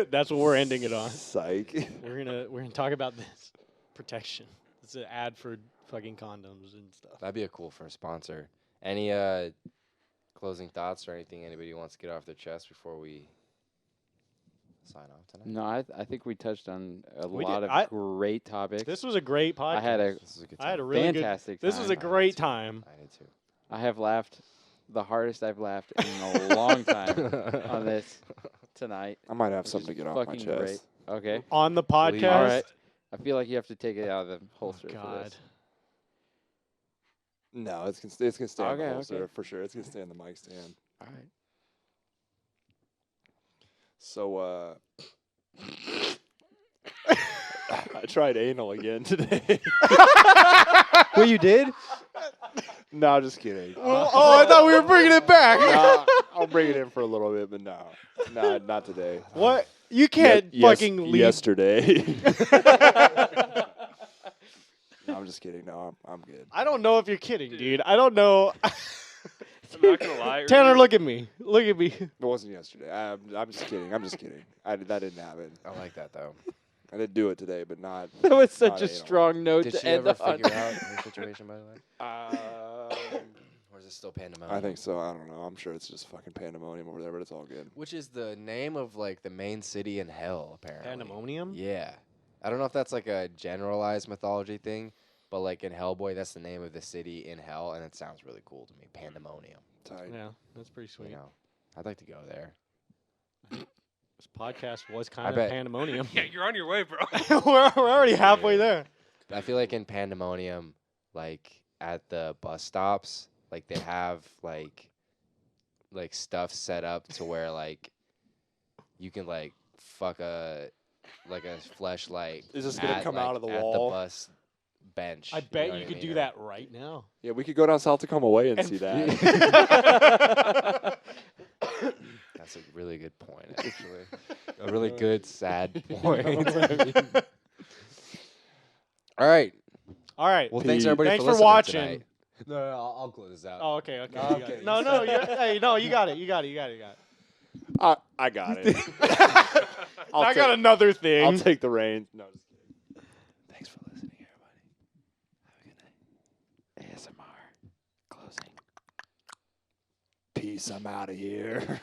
That's what we're ending it on. Psych. We're gonna talk about this protection. It's an ad for fucking condoms and stuff. That'd be a cool first sponsor. Any closing thoughts or anything anybody wants to get off their chest before we sign off tonight? No, I think we touched on a We lot did- of great topics. This was a great podcast. I had a This is a good I had a time. really fantastic good. This time. was a great time. I did too. I have laughed the hardest I've laughed in a long time on this tonight. I might have which something is to get off my fucking chest. great. Okay. On the podcast. Please. All right. I feel like you have to take it out of the holster for God. this. No, it's gonna stay on the Okay, holster okay. for sure. It's gonna stay on the mic stand. All right. So I tried anal again today. Well, you did? No, just kidding. Oh, I thought we were bringing it back. No, I'll bring it in for a little bit, but no, not today. What? You can't fucking leave. Yesterday. No, I'm just kidding. No, I'm good. I don't know if you're kidding, dude. I don't know. I'm not gonna lie. Tanner, earlier- look at me. Look at me. It wasn't yesterday. I'm just kidding. That didn't happen. I like that though. I didn't do it today, but not. That was such Not a anal. strong note Did to she end ever on. figure out her situation, by the way? Or is it still pandemonium? I think so. I don't know. I'm sure it's just fucking pandemonium over there, but it's all good. Which is the name of like the main city in hell, apparently. Pandemonium? Yeah. I don't know if that's like a generalized mythology thing, but like in Hellboy, that's the name of the city in hell, and it sounds really cool to me. Pandemonium. Tight. Yeah, that's pretty sweet. You know, I'd like to go there. This podcast was I kind of bet. pandemonium. Yeah, you're on your way, bro. we're already halfway there. I feel like in Pandemonium, like at the bus stops, like they have like stuff set up to where like you can like fuck a fleshlight. Is this gonna come out of the at wall? the bus bench. I bet know you what could mean? do Or- that right now. Yeah, we could go down South Tacoma Way and see that. That's a really good point, actually. A really good sad point. All right. All right. Well, thanks Pete. everybody Thanks for for listening watching. tonight. No, I'll close this out. Oh, okay, okay. No, you I'm got kidding. it. No, hey, no, you got it. You got it. I got it. I got another thing. I'll take the reins. No, just kidding. Thanks for listening, everybody. Have a good night. ASMR. Closing. Peace. I'm out of here.